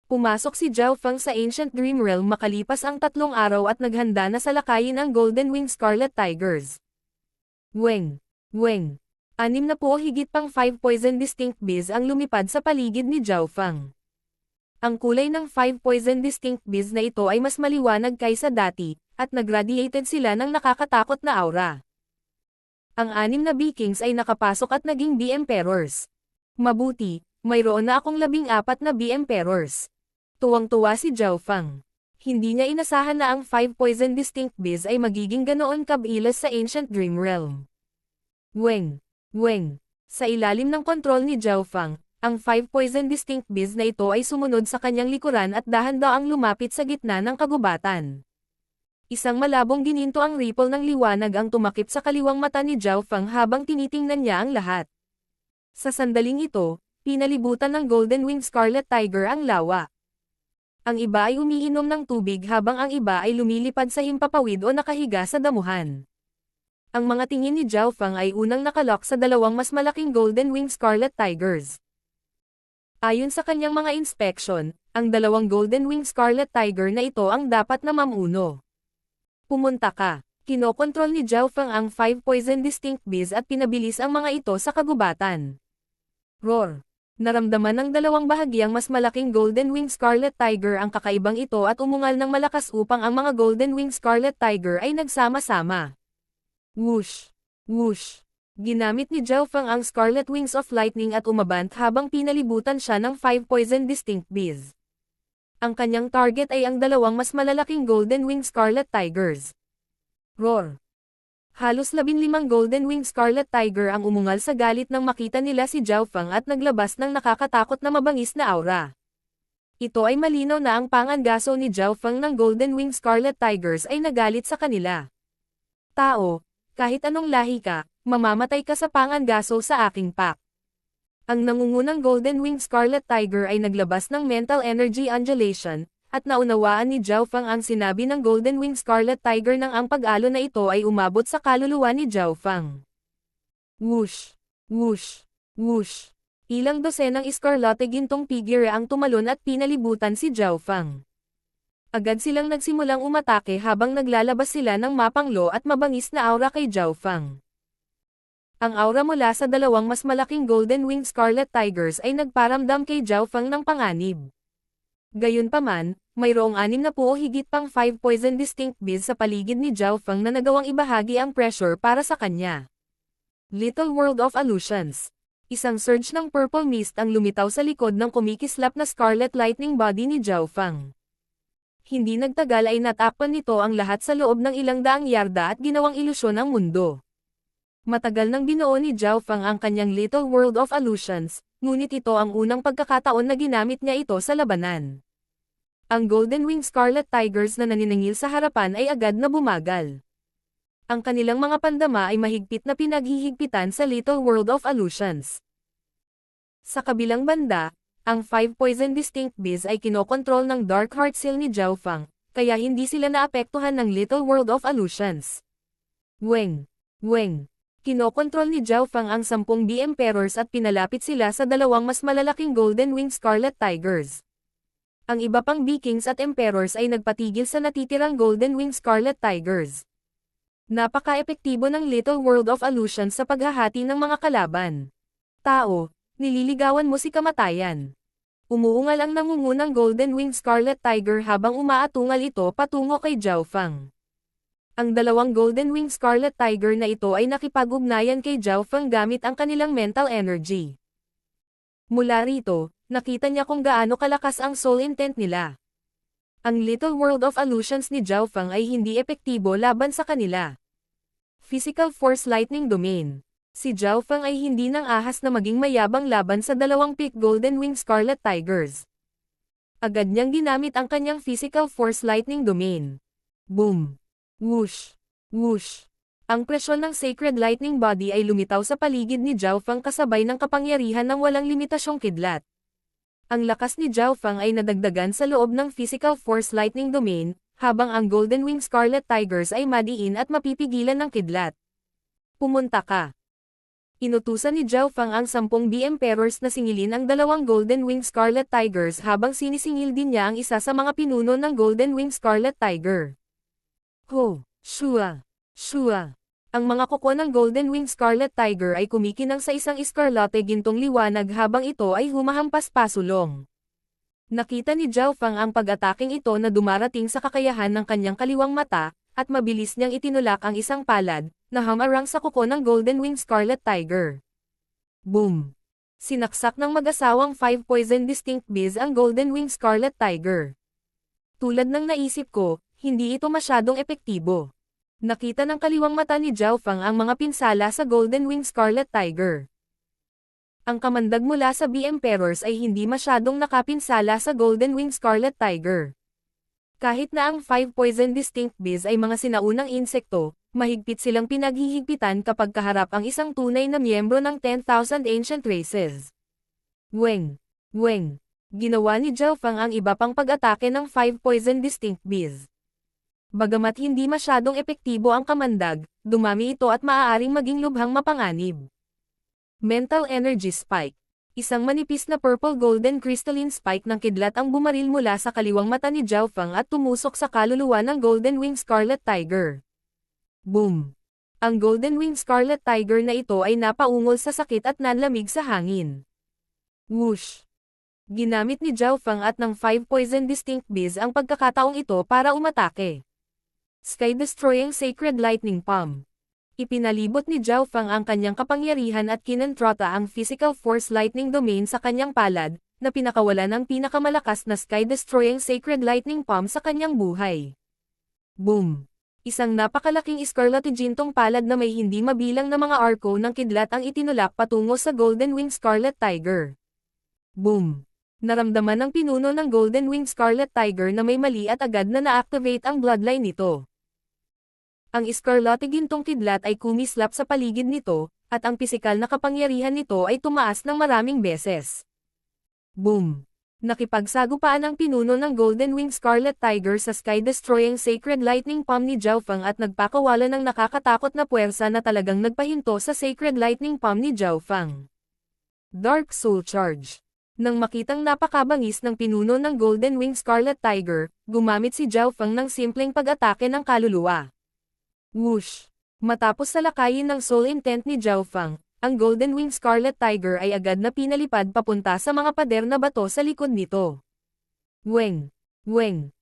Pumasok si Zhao Feng sa Ancient Dream Realm makalipas ang 3 araw at naghanda na salakayin ang Golden Wing Scarlet Tigers. Weng. 6 higit pang 5 poison distinct bees ang lumipad sa paligid ni Zhao Feng. Ang kulay ng 5 poison distinct bees na ito ay mas maliwanag kaysa dati, at nagradiated sila ng nakakatakot na aura. Ang 6 na Bee Kings ay nakapasok at naging Bee Emperors. Mabuti, mayroon na akong 14 na Bee Emperors. Tuwang-tuwa si Zhao Feng. Hindi niya inasahan na ang 5 poison distinct bees ay magiging ganoon kabilas sa Ancient Dream Realm. Weng. Sa ilalim ng kontrol ni Zhao Feng, ang 5 poison distinct bees na ito ay sumunod sa kanyang likuran at dahan-daang lumapit sa gitna ng kagubatan. Isang malabong gininto ang ripple ng liwanag ang tumakip sa kaliwang mata ni Zhao Feng habang tinitingnan niya ang lahat. Sa sandaling ito, pinalibutan ng Golden Wing Scarlet Tiger ang lawa. Ang iba ay umiinom ng tubig habang ang iba ay lumilipad sa himpapawid o nakahiga sa damuhan. Ang mga tingin ni Zhao Feng ay unang nakalok sa 2 mas malaking Golden Wing Scarlet Tigers. Ayon sa kanyang mga inspeksyon, ang 2 Golden Wing Scarlet Tiger na ito ang dapat na mamuno. Pumunta ka. Kinokontrol ni Zhao Feng ang 5 poison distinct bees at pinabilis ang mga ito sa kagubatan. Roar. Naramdaman ng 2 bahagyang mas malaking Golden Wing Scarlet Tiger ang kakaibang ito at umungal ng malakas upang ang mga Golden Wing Scarlet Tiger ay nagsama-sama. Whoosh! Ginamit ni Zhao Feng ang Scarlet Wings of Lightning at umabant habang pinalibutan siya ng 5 poison distinct bees. Ang kanyang target ay ang 2 mas malalaking Golden Wing Scarlet Tigers. Roar! Halos 15 Golden Wing Scarlet Tiger ang umungal sa galit nang makita nila si Zhao Feng at naglabas ng nakakatakot na mabangis na aura. Ito ay malinaw na ang pangangaso ni Zhao Feng ng Golden Wing Scarlet Tigers ay nagalit sa kanila. Tao, kahit anong lahi ka, mamamatay ka sa pangangaso sa aking pack. Ang nangungunang Golden Wing Scarlet Tiger ay naglabas ng mental energy undulation, at naunawaan ni Zhao Fang ang sinabi ng Golden Wing Scarlet Tiger nang ang pag-alo na ito ay umabot sa kaluluwa ni Zhao Fang. Whoosh! Whoosh! Whoosh! Ilang dosenang Scarlet Gintong figure ang tumalon at pinalibutan si Zhao Fang. Agad silang nagsimulang umatake habang naglalabas sila ng mapanglo at mabangis na aura kay Zhao Fang. Ang aura mula sa dalawang mas malaking Golden Wing Scarlet Tigers ay nagparamdam kay Zhao Fang ng panganib. Gayunpaman, mayroong 60 o higit pang 5 poison distinct bees sa paligid ni Zhao Fang na nagawang ibahagi ang pressure para sa kanya. Little World of Illusions. Isang surge ng purple mist ang lumitaw sa likod ng kumikislap na Scarlet Lightning body ni Zhao Fang. Hindi nagtagal ay natakpan nito ang lahat sa loob ng ilang daang yarda at ginawang ilusyon ang mundo. Matagal nang binuo ni Zhao Fang ang kanyang Little World of Illusions, ngunit ito ang unang pagkakataon na ginamit niya ito sa labanan. Ang Golden Wing Scarlet Tigers na naniningil sa harapan ay agad na bumagal. Ang kanilang mga pandama ay mahigpit na pinaghihigpitan sa Little World of Illusions. Sa kabilang banda, ang 5 poison distinct bees ay kinokontrol ng Dark Heart Seal ni Zhao Fang, kaya hindi sila naapektuhan ng Little World of Illusions. Weng! Weng! Kinokontrol ni Zhao Fang ang 10 Bee Emperors at pinalapit sila sa dalawang mas malalaking Golden Wing Scarlet Tigers. Ang iba pang Bee Kings at Emperors ay nagpatigil sa natitirang Golden Wing Scarlet Tigers. Napaka-epektibo ng Little World of Illusions sa paghahati ng mga kalaban. Tao, nililigawan mo si kamatayan. Umuungal ang nangungunang Golden Wing Scarlet Tiger habang umaatungal ito patungo kay Zhao Fang. Ang dalawang Golden Wing Scarlet Tiger na ito ay nakipag-ugnayan kay Zhao Fang gamit ang kanilang mental energy. Mula rito, nakita niya kung gaano kalakas ang soul intent nila. Ang Little World of Illusions ni Zhao Fang ay hindi epektibo laban sa kanila. Physical Force Lightning Domain. Si Zhao Fang ay hindi nang ahas na maging mayabang laban sa dalawang peak Golden Wing Scarlet Tigers. Agad niyang ginamit ang kanyang Physical Force Lightning Domain. Boom! Whoosh! Whoosh! Ang presyon ng Sacred Lightning Body ay lumitaw sa paligid ni Zhao Fang kasabay ng kapangyarihan ng walang limitasyong kidlat. Ang lakas ni Zhao Fang ay nadagdagan sa loob ng Physical Force Lightning Domain, habang ang Golden Wing Scarlet Tigers ay madiin at mapipigilan ng kidlat. Pumunta ka! Inutusan ni Zhao Fang ang 10 Bee Emperors na singilin ang dalawang Golden Wing Scarlet Tigers habang sinisingil din niya ang isa sa mga pinuno ng Golden Wing Scarlet Tiger. Ho! Shua! Shua! Ang mga kuko ng Golden Wing Scarlet Tiger ay kumikinang sa isang iskarlate gintong liwanag habang ito ay humahampas pasulong. Nakita ni Zhao Fang ang pag-ataking ito na dumarating sa kakayahan ng kanyang kaliwang mata, at mabilis niyang itinulak ang isang palad, na hamarang sa kuko ng Golden Wing Scarlet Tiger. Boom! Sinaksak ng mag-asawang 5 poison distinct bees ang Golden Wing Scarlet Tiger. Tulad ng naisip ko, hindi ito masyadong epektibo. Nakita ng kaliwang mata ni Zhao Fang ang mga pinsala sa Golden Wing Scarlet Tiger. Ang kamandag mula sa Bee Emperors ay hindi masyadong nakapinsala sa Golden Wing Scarlet Tiger. Kahit na ang 5 poison distinct bees ay mga sinaunang insekto, mahigpit silang pinaghihigpitan kapag kaharap ang isang tunay na miyembro ng 10,000 ancient races. Weng! Weng! Ginawa ni Zhao Fang ang iba pang pag-atake ng 5 poison distinct bees. Bagamat hindi masyadong epektibo ang kamandag, dumami ito at maaaring maging lubhang mapanganib. Mental Energy Spike. Isang manipis na purple golden crystalline spike ng kidlat ang bumaril mula sa kaliwang mata ni Zhao Fang at tumusok sa kaluluwa ng Golden Wing Scarlet Tiger. Boom! Ang Golden Wing Scarlet Tiger na ito ay napaungol sa sakit at nanlamig sa hangin. Whoosh! Ginamit ni Zhao Fang at ng 5 poison distinct bees ang pagkakataong ito para umatake. Sky-destroying Sacred Lightning Palm. Ipinalibot ni Zhao Fang ang kanyang kapangyarihan at kinontrata ang Physical Force Lightning Domain sa kanyang palad, na pinakawalan ng pinakamalakas na Sky-destroying Sacred Lightning Palm sa kanyang buhay. Boom! Isang napakalaking iskarlatigintong palad na may hindi mabilang na mga arko ng kidlat ang itinulak patungo sa Golden Wing Scarlet Tiger. Boom! Naramdaman ng pinuno ng Golden Wing Scarlet Tiger na may mali at agad na na-activate ang bloodline nito. Ang iskarlatigintong kidlat ay kumislap sa paligid nito, at ang pisikal na kapangyarihan nito ay tumaas ng maraming beses. Boom! Nakipagsagupaan ang pinuno ng Golden Wing Scarlet Tiger sa sky-destroying Sacred Lightning Palm ni Zhao Feng at nagpakawala ng nakakatakot na puwersa na talagang nagpahinto sa Sacred Lightning Palm ni Zhao Feng. Dark Soul Charge. Nang makitang napakabangis ng pinuno ng Golden Wing Scarlet Tiger, gumamit si Zhao Feng ng simpleng pag-atake ng kaluluwa. Whoosh! Matapos salakayin ng soul intent ni Zhao Feng, ang Golden Wing Scarlet Tiger ay agad na pinalipad papunta sa mga pader na bato sa likod nito. Weng! Weng!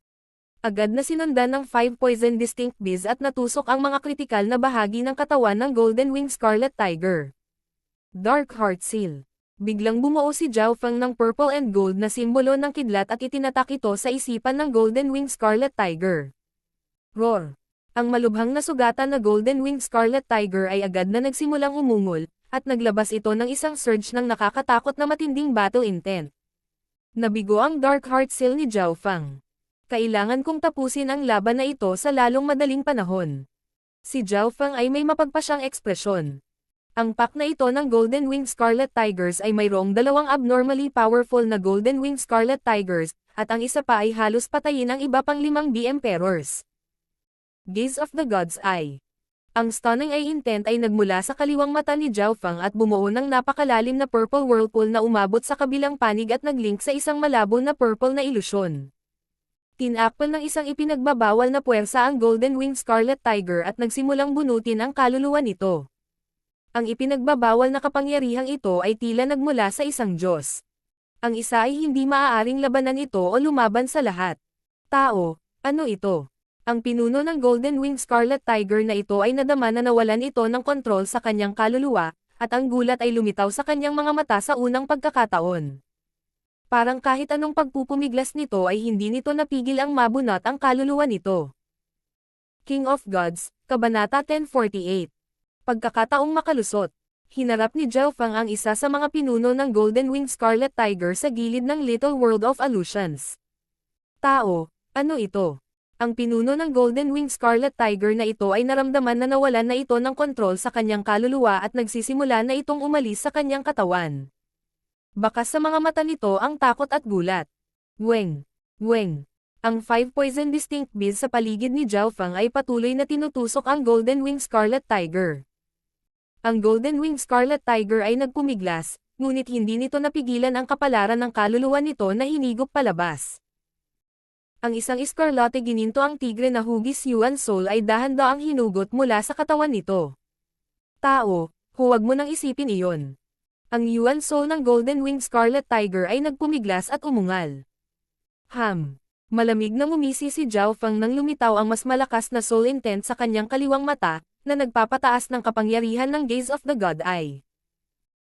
Agad na sinundan ng 5 poison distinct bees at natusok ang mga kritikal na bahagi ng katawan ng Golden Wing Scarlet Tiger. Dark Heart Seal. Biglang bumuo si Zhao Feng ng purple and gold na simbolo ng kidlat at itinatak ito sa isipan ng Golden Wing Scarlet Tiger. Roar! Ang malubhang na sugatan na Golden Wing Scarlet Tiger ay agad na nagsimulang umungol, at naglabas ito ng isang surge ng nakakatakot na matinding battle intent. Nabigo ang Dark Heart Seal ni Zhao Feng. Kailangan kong tapusin ang laban na ito sa lalong madaling panahon. Si Zhao Feng ay may mapagpasyang ekspresyon. Ang pack na ito ng Golden Wing Scarlet Tigers ay mayroong dalawang abnormally powerful na Golden Wing Scarlet Tigers, at ang isa pa ay halos patayin ang iba pang 5 B-Emperors. Gaze of the God's Eye. Ang stunning eye intent ay nagmula sa kaliwang mata ni Zhao Feng at bumuo ng napakalalim na purple whirlpool na umabot sa kabilang panig at naglink sa isang malabo na purple na ilusyon. Tinakpan ng isang ipinagbabawal na puwersa ang Golden Wing Scarlet Tiger at nagsimulang bunutin ang kaluluwa nito. Ang ipinagbabawal na kapangyarihang ito ay tila nagmula sa isang Diyos. Ang isa ay hindi maaaring labanan ito o lumaban sa lahat. Tao, ano ito? Ang pinuno ng Golden Wing Scarlet Tiger na ito ay nadama na nawalan ito ng kontrol sa kanyang kaluluwa, at ang gulat ay lumitaw sa kanyang mga mata sa unang pagkakataon. Parang kahit anong pagpupumiglas nito ay hindi nito napigil ang mabunot ang kaluluwa nito. King of Gods, Kabanata 1048. Pagkakataong makalusot. Hinarap ni Zhao Feng ang isa sa mga pinuno ng Golden Wing Scarlet Tiger sa gilid ng Little World of Illusions. Tao, ano ito? Ang pinuno ng Golden Wing Scarlet Tiger na ito ay naramdaman na nawalan na ito ng kontrol sa kanyang kaluluwa at nagsisimula na itong umalis sa kanyang katawan. Bakas sa mga mata nito ang takot at gulat. Weng! Weng! Ang 5 poison distinct bees sa paligid ni Zhao Feng ay patuloy na tinutusok ang Golden Wing Scarlet Tiger. Ang Golden Wing Scarlet Tiger ay nagpumiglas, ngunit hindi nito napigilan ang kapalaran ng kaluluwa nito na hinigop palabas. Ang isang Escarlate gininto ang tigre na hugis Yuan Soul ay dahan-daang hinugot mula sa katawan nito. Tao, huwag mo nang isipin iyon. Ang Yuan Soul ng Golden Wing Scarlet Tiger ay nagpumiglas at umungal. Malamig na ngumisi si Zhao Feng nang lumitaw ang mas malakas na soul intent sa kanyang kaliwang mata, na nagpapataas ng kapangyarihan ng Gaze of the God Eye.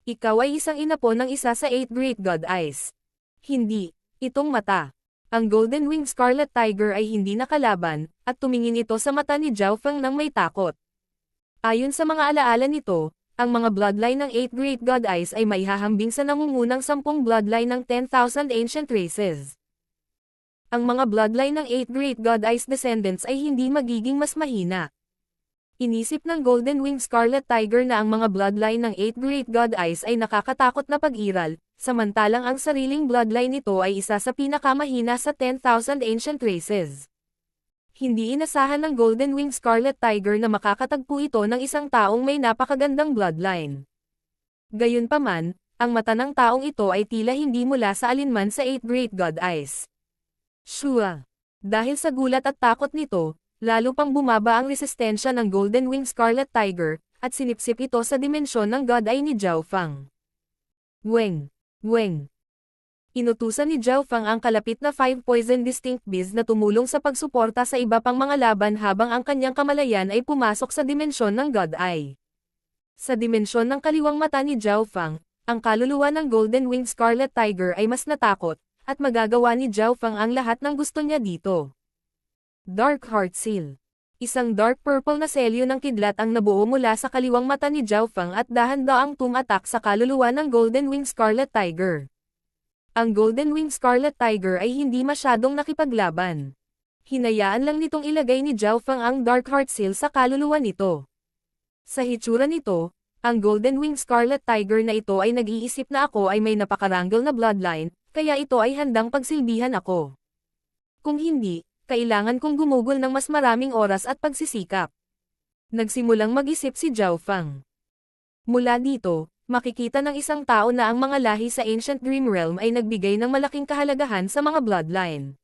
Ikaw ay isang inapo ng isa sa 8 Great God Eyes. Hindi, itong mata. Ang Golden Wing Scarlet Tiger ay hindi nakalaban, at tumingin ito sa mata ni Zhao Feng nang may takot. Ayon sa mga alaala nito, ang mga bloodline ng 8 Great God Eyes ay maihahambing sa nangungunang 10 bloodline ng 10,000 ancient races. Ang mga bloodline ng 8 Great God Eyes descendants ay hindi magiging mas mahina. Inisip ng Golden Wing Scarlet Tiger na ang mga bloodline ng 8 Great God Eyes ay nakakatakot na pag-iral, samantalang ang sariling bloodline nito ay isa sa pinakamahina sa 10,000 ancient races. Hindi inasahan ng Golden Wing Scarlet Tiger na makakatagpo ito ng isang taong may napakagandang bloodline. Gayunpaman, ang mata ng taong ito ay tila hindi mula sa alinman sa 8 Great God Eyes. Shua! Dahil sa gulat at takot nito, lalo pang bumaba ang resistensya ng Golden Wing Scarlet Tiger, at sinipsip ito sa dimensyon ng God Eye ni Zhao Feng. Weng! Weng! Inutusan ni Zhao Feng ang kalapit na 5 poison distinct bees na tumulong sa pagsuporta sa iba pang mga laban habang ang kanyang kamalayan ay pumasok sa dimensyon ng God Eye. Sa dimensyon ng kaliwang mata ni Zhao Feng, ang kaluluwa ng Golden Wing Scarlet Tiger ay mas natakot, at magagawa ni Zhao Feng ang lahat ng gusto niya dito. Dark Heart Seal. Isang dark purple na selyo ng kidlat ang nabuo mula sa kaliwang mata ni Zhao Feng at dahan-daang tumatak sa kaluluwa ng Golden Wing Scarlet Tiger. Ang Golden Wing Scarlet Tiger ay hindi masyadong nakipaglaban. Hinayaan lang nitong ilagay ni Zhao Feng ang Dark Heart Seal sa kaluluwa nito. Sa hitsura nito, ang Golden Wing Scarlet Tiger na ito ay nag-iisip na ako ay may napakarangal na bloodline, kaya ito ay handang pagsilbihan ako. Kung hindi, kailangan kong gumugol ng mas maraming oras at pagsisikap. Nagsimulang mag-isip si Zhao Feng. Mula dito, makikita ng isang tao na ang mga lahi sa Ancient Dream Realm ay nagbigay ng malaking kahalagahan sa mga bloodline.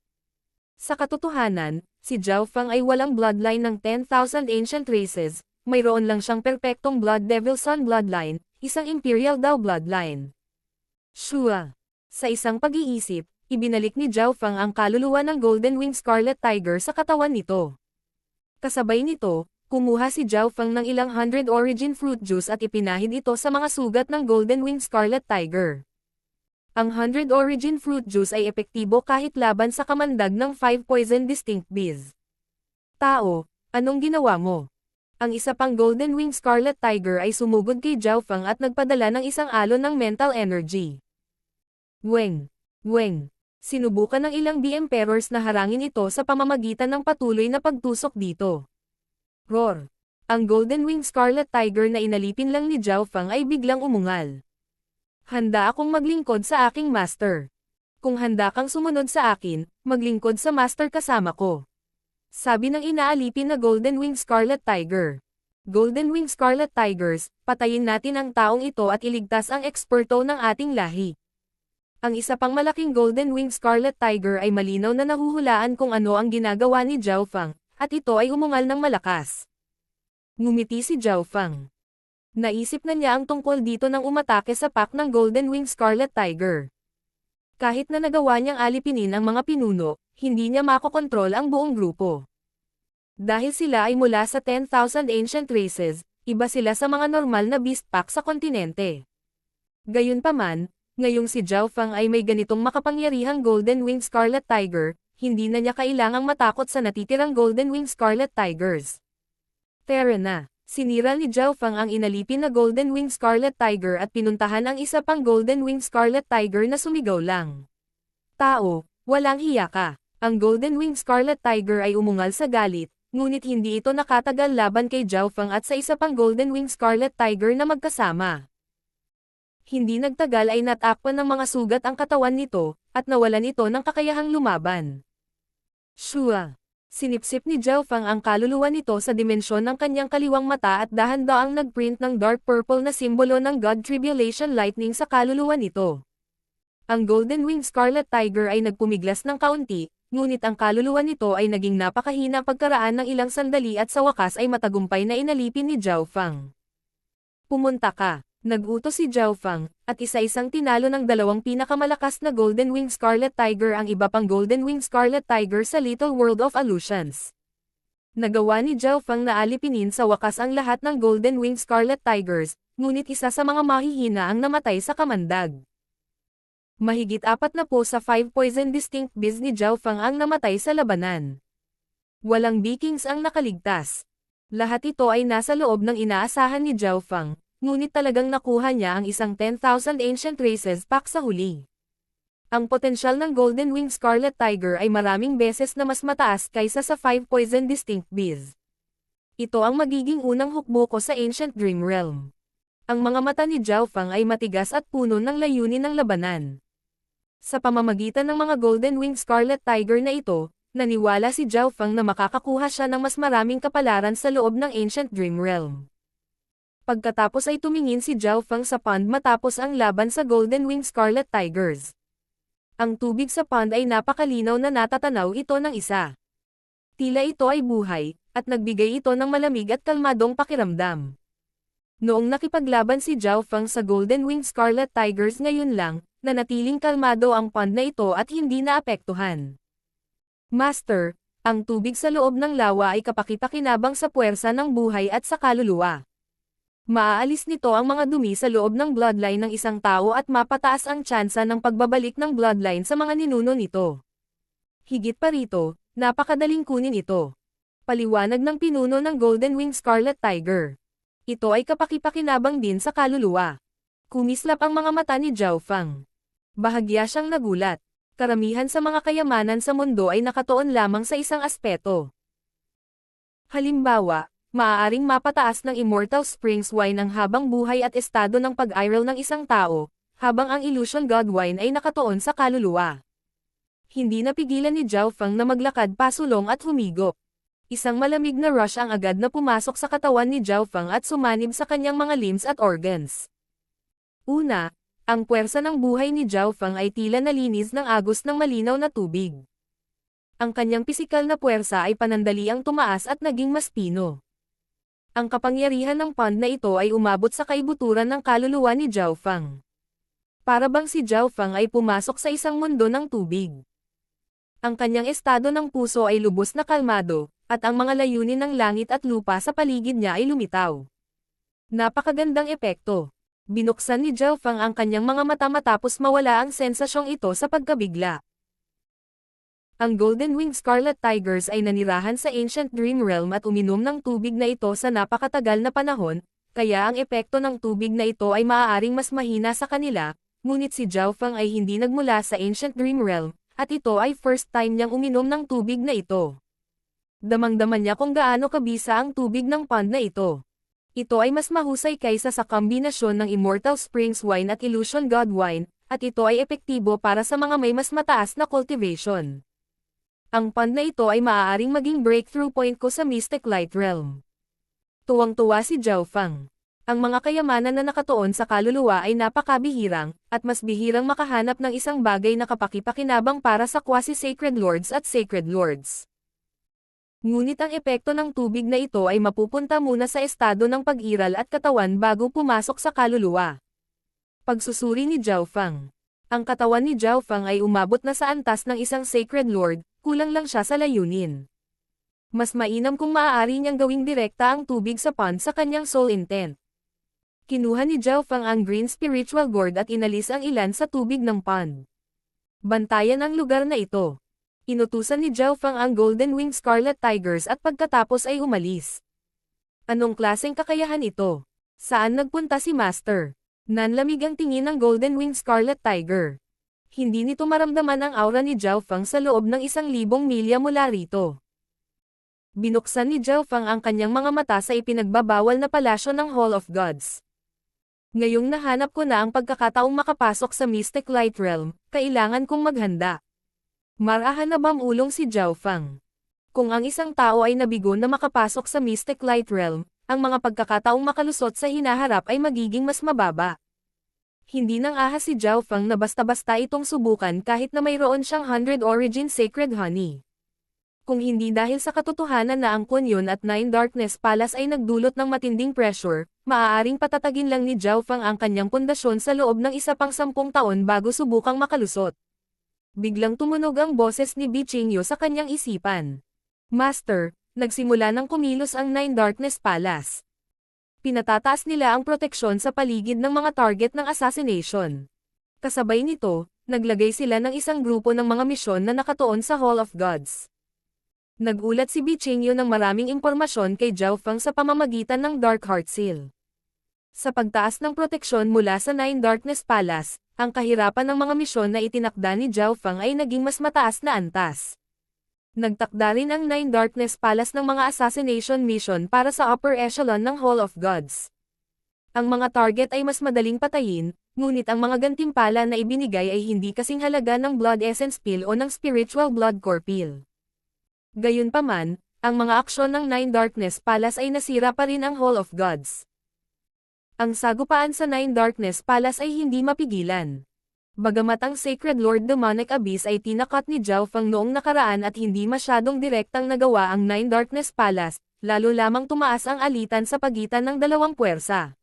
Sa katotohanan, si Zhao Feng ay walang bloodline ng 10,000 ancient races, mayroon lang siyang perpektong Blood Devil Sun bloodline, isang Imperial Dao bloodline. Shua. Sa isang pag-iisip, ibinalik ni Zhao Feng ang kaluluwa ng Golden Wing Scarlet Tiger sa katawan nito. Kasabay nito, kumuha si Zhao Feng ng ilang 100 origin fruit juice at ipinahid ito sa mga sugat ng Golden Wing Scarlet Tiger. Ang 100 origin fruit juice ay epektibo kahit laban sa kamandag ng 5 poison distinct bees. Tao, anong ginawa mo? Ang isa pang Golden Wing Scarlet Tiger ay sumugod kay Zhao Feng at nagpadala ng isang alon ng mental energy. Weng. Sinubukan ng ilang The Emperors na harangin ito sa pamamagitan ng patuloy na pagtusok dito. Roar. Ang Golden Wing Scarlet Tiger na inalipin lang ni Zhao Feng ay biglang umungal. Handa akong maglingkod sa aking master. Kung handa kang sumunod sa akin, maglingkod sa master kasama ko. Sabi ng inaalipin na Golden Wing Scarlet Tiger. Golden Wing Scarlet Tigers, patayin natin ang taong ito at iligtas ang eksperto ng ating lahi. Ang isa pang malaking Golden Wing Scarlet Tiger ay malinaw na nahuhulaan kung ano ang ginagawa ni Zhao Feng, at ito ay umungal ng malakas. Ngumiti si Zhao Feng. Naisip na niya ang tungkol dito nang umatake sa pack ng Golden Wing Scarlet Tiger. Kahit na nagawa niyang alipinin ang mga pinuno, hindi niya makokontrol ang buong grupo. Dahil sila ay mula sa 10,000 ancient races, iba sila sa mga normal na beast pack sa kontinente. Gayunpaman, ngayong si Zhao Feng ay may ganitong makapangyarihang Golden Wing Scarlet Tiger, hindi na niya kailangang matakot sa natitirang Golden Wing Scarlet Tigers. Tara na, sinira ni Zhao Feng ang inalipin na Golden Wing Scarlet Tiger at pinuntahan ang isa pang Golden Wing Scarlet Tiger na sumigaw lang. Tao, walang hiya ka. Ang Golden Wing Scarlet Tiger ay umungal sa galit, ngunit hindi ito nakatagal laban kay Zhao Feng at sa isa pang Golden Wing Scarlet Tiger na magkasama. Hindi nagtagal ay natakpan ng mga sugat ang katawan nito, at nawalan ito ng kakayahang lumaban. Shua. Sinipsip ni Zhao Feng ang kaluluwa nito sa dimensyon ng kanyang kaliwang mata at dahan-daang nagprint ng dark purple na simbolo ng God Tribulation Lightning sa kaluluwa nito. Ang Golden Wing Scarlet Tiger ay nagpumiglas ng kaunti, ngunit ang kaluluwa nito ay naging napakahina pagkaraan ng ilang sandali at sa wakas ay matagumpay na inalipin ni Zhao Feng. Pumunta ka. Nag-utos si Zhao Feng, at isa-isang tinalo ng dalawang pinakamalakas na Golden Wing Scarlet Tiger ang iba pang Golden Wing Scarlet Tiger sa Little World of Illusions. Nagawa ni Zhao Feng na alipinin sa wakas ang lahat ng Golden Wing Scarlet Tigers, ngunit isa sa mga mahihina ang namatay sa kamandag. Mahigit 40 sa 5 poison distinct bees ni Zhao Feng ang namatay sa labanan. Walang Vikings ang nakaligtas. Lahat ito ay nasa loob ng inaasahan ni Zhao Feng. Ngunit talagang nakuha niya ang isang 10,000 ancient races pack sa huli. Ang potensyal ng Golden Wing Scarlet Tiger ay maraming beses na mas mataas kaysa sa 5 poison distinct bees. Ito ang magiging unang hukbo ko sa Ancient Dream Realm. Ang mga mata ni Zhao Feng ay matigas at puno ng layunin ng labanan. Sa pamamagitan ng mga Golden Wing Scarlet Tiger na ito, naniwala si Zhao Feng na makakakuha siya ng mas maraming kapalaran sa loob ng Ancient Dream Realm. Pagkatapos ay tumingin si Zhao Feng sa pond matapos ang laban sa Golden Wing Scarlet Tigers. Ang tubig sa pond ay napakalinaw na natatanaw ito ng isa. Tila ito ay buhay, at nagbigay ito ng malamig at kalmadong pakiramdam. Noong nakipaglaban si Zhao Feng sa Golden Wing Scarlet Tigers ngayon lang, nanatiling kalmado ang pond na ito at hindi naapektuhan. Master, ang tubig sa loob ng lawa ay kapakipakinabang sa puwersa ng buhay at sa kaluluwa. Maaalis nito ang mga dumi sa loob ng bloodline ng isang tao at mapataas ang tsansa ng pagbabalik ng bloodline sa mga ninuno nito. Higit pa rito, napakadaling kunin ito. Paliwanag ng pinuno ng Golden Wing Scarlet Tiger. Ito ay kapakipakinabang din sa kaluluwa. Kumislap ang mga mata ni Zhao Feng. Bahagya siyang nagulat. Karamihan sa mga kayamanan sa mundo ay nakatuon lamang sa isang aspeto. Halimbawa, maaaring mapataas ng Immortal Springs wine ang habang buhay at estado ng pag-iral ng isang tao, habang ang Illusion God Wine ay nakatuon sa kaluluwa. Hindi napigilan ni Zhao Feng na maglakad pasulong at humigop. Isang malamig na rush ang agad na pumasok sa katawan ni Zhao Feng at sumanib sa kanyang mga limbs at organs. Una, ang puwersa ng buhay ni Zhao Feng ay tila nalinis ng agos ng malinaw na tubig. Ang kanyang pisikal na puwersa ay panandaliang tumaas at naging mas pino. Ang kapangyarihan ng pond na ito ay umabot sa kaibuturan ng kaluluwa ni Zhao Feng. Para bang si Zhao Feng ay pumasok sa isang mundo ng tubig. Ang kanyang estado ng puso ay lubos na kalmado, at ang mga layunin ng langit at lupa sa paligid niya ay lumitaw. Napakagandang epekto. Binuksan ni Zhao Feng ang kanyang mga mata matapos mawala ang sensasyong ito sa pagkabigla. Ang Golden Winged Scarlet Tigers ay nanirahan sa Ancient Dream Realm at uminom ng tubig na ito sa napakatagal na panahon, kaya ang epekto ng tubig na ito ay maaaring mas mahina sa kanila, ngunit si Zhao Feng ay hindi nagmula sa Ancient Dream Realm, at ito ay first time niyang uminom ng tubig na ito. Damang-daman niya kung gaano kabisa ang tubig ng pond na ito. Ito ay mas mahusay kaysa sa kombinasyon ng Immortal Springs Wine at Illusion God Wine, at ito ay epektibo para sa mga may mas mataas na cultivation. Ang pond na ito ay maaaring maging breakthrough point ko sa Mystic Light Realm. Tuwang-tuwa si Zhao Feng. Ang mga kayamanan na nakatuon sa kaluluwa ay napakabihirang, at mas bihirang makahanap ng isang bagay na kapakipakinabang para sa quasi-sacred lords at sacred lords. Ngunit ang epekto ng tubig na ito ay mapupunta muna sa estado ng pag-iral at katawan bago pumasok sa kaluluwa. Pagsusuri ni Zhao Feng. Ang katawan ni Zhao Feng ay umabot na sa antas ng isang sacred lord, kulang lang siya sa layunin. Mas mainam kung maaari niyang gawing direkta ang tubig sa pond sa kanyang soul intent. Kinuha ni Zhao Feng ang green spiritual gourd at inalis ang ilan sa tubig ng pond. Bantayan ang lugar na ito. Inutusan ni Zhao Feng ang Golden Winged Scarlet Tigers at pagkatapos ay umalis. Anong klaseng kakayahan ito? Saan nagpunta si Master? Nanlamig ang tingin ng Golden Winged Scarlet Tiger. Hindi nito maramdaman ang aura ni Zhao Feng sa loob ng 1,000 milya mula rito. Binuksan ni Zhao Feng ang kanyang mga mata sa ipinagbabawal na palasyo ng Hall of Gods. Ngayong nahanap ko na ang pagkakataong makapasok sa Mystic Light Realm, kailangan kong maghanda. Marahan na bamulong si Zhao Feng. Kung ang isang tao ay nabigo na makapasok sa Mystic Light Realm, ang mga pagkakataong makalusot sa hinaharap ay magiging mas mababa. Hindi nang ahas si Zhao Feng na basta-basta itong subukan kahit na mayroon siyang 100 Origin Sacred Honey. Kung hindi dahil sa katotohanan na ang Kunyon at Nine Darkness Palace ay nagdulot ng matinding pressure, maaaring patatagin lang ni Zhao Feng ang kanyang pundasyon sa loob ng isa pang 10 taon bago subukang makalusot. Biglang tumunog ang boses ni Bi Qingyu sa kanyang isipan. Master, nagsimula ng kumilos ang Nine Darkness Palace. Pinatataas nila ang proteksyon sa paligid ng mga target ng assassination. Kasabay nito, naglagay sila ng isang grupo ng mga misyon na nakatuon sa Hall of Gods. Nagulat si Bi Qingyu ng maraming impormasyon kay Zhao Feng sa pamamagitan ng Dark Heart Seal. Sa pagtaas ng proteksyon mula sa Nine Darkness Palace, ang kahirapan ng mga misyon na itinakda ni Zhao Feng ay naging mas mataas na antas. Nagtakda rin ang Nine Darkness Palace ng mga assassination mission para sa upper echelon ng Hall of Gods. Ang mga target ay mas madaling patayin, ngunit ang mga gantimpala na ibinigay ay hindi kasing halaga ng Blood Essence Pill o ng Spiritual Blood Core Pill. Gayunpaman, ang mga aksyon ng Nine Darkness Palace ay nasira pa rin ang Hall of Gods. Ang sagupaan sa Nine Darkness Palace ay hindi mapigilan. Bagamat ang Sacred Lord Demonic Abyss ay tinakot ni Zhao Feng noong nakaraan at hindi masyadong direktang nagawa ang Nine Darkness Palace, lalo lamang tumaas ang alitan sa pagitan ng dalawang puwersa.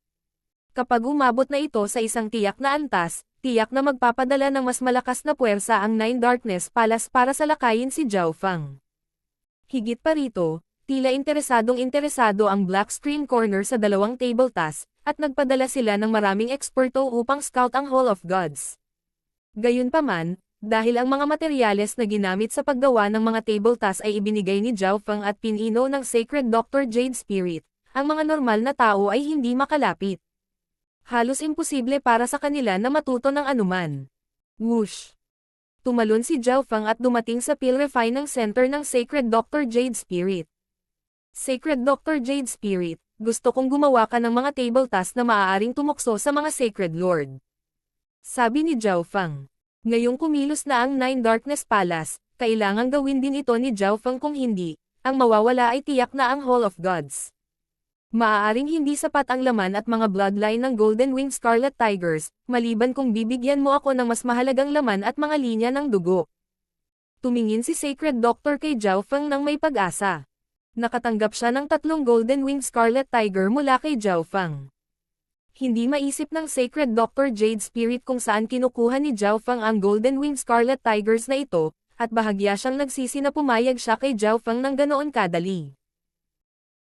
Kapag umabot na ito sa isang tiyak na antas, tiyak na magpapadala ng mas malakas na puwersa ang Nine Darkness Palace para salakayin si Zhao Feng. Higit pa rito, tila interesado ang Black Screen Corner sa dalawang table task, at nagpadala sila ng maraming eksperto upang scout ang Hall of Gods. Gayunpaman, dahil ang mga materyales na ginamit sa paggawa ng mga table task ay ibinigay ni Zhao Feng at pinino ng Sacred Dr. Jade Spirit, ang mga normal na tao ay hindi makalapit. Halos imposible para sa kanila na matuto ng anuman. Whoosh! Tumalon si Zhao Feng at dumating sa pill refining center ng Sacred Dr. Jade Spirit. Sacred Dr. Jade Spirit, gusto kong gumawa ka ng mga table tasks na maaaring tumukso sa mga Sacred Lord. Sabi ni Zhao Feng. Ngayong kumilos na ang Nine Darkness Palace, kailangang gawin din ito ni Zhao Feng kung hindi, ang mawawala ay tiyak na ang Hall of Gods. Maaaring hindi sapat ang laman at mga bloodline ng Golden Wing Scarlet Tigers, maliban kung bibigyan mo ako ng mas mahalagang laman at mga linya ng dugo. Tumingin si Sacred Doctor kay Zhao Feng ng may pag-asa. Nakatanggap siya ng 3 Golden Wing Scarlet Tiger mula kay Zhao Feng. Hindi maisip ng Sacred Doctor Jade Spirit kung saan kinukuha ni Zhao Feng ang Golden Wing Scarlet Tigers na ito, at bahagya siyang nagsisi na pumayag siya kay Zhao Feng ng ganoon kadali.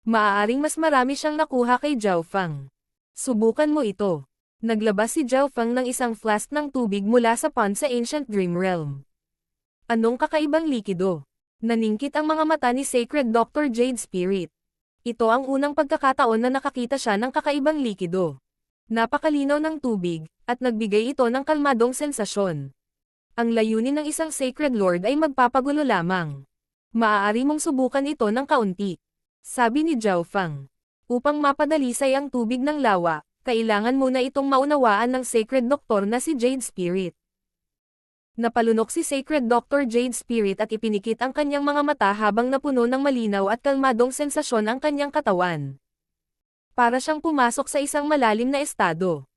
Maaaring mas marami siyang nakuha kay Zhao Feng. Subukan mo ito. Naglabas si Zhao Feng ng isang flask ng tubig mula sa pond sa Ancient Dream Realm. Anong kakaibang likido? Naningkit ang mga mata ni Sacred Doctor Jade Spirit. Ito ang unang pagkakataon na nakakita siya ng kakaibang likido. Napakalinaw ng tubig, at nagbigay ito ng kalmadong sensasyon. Ang layunin ng isang Sacred Lord ay magpapagulo lamang. Maaari mong subukan ito ng kaunti. Sabi ni Zhao Feng. Upang mapadalisay ang tubig ng lawa, kailangan muna itong maunawaan ng Sacred Doctor na si Jade Spirit. Napalunok si Sacred Doctor Jade Spirit at ipinikit ang kanyang mga mata habang napuno ng malinaw at kalmadong sensasyon ang kanyang katawan. Para siyang pumasok sa isang malalim na estado.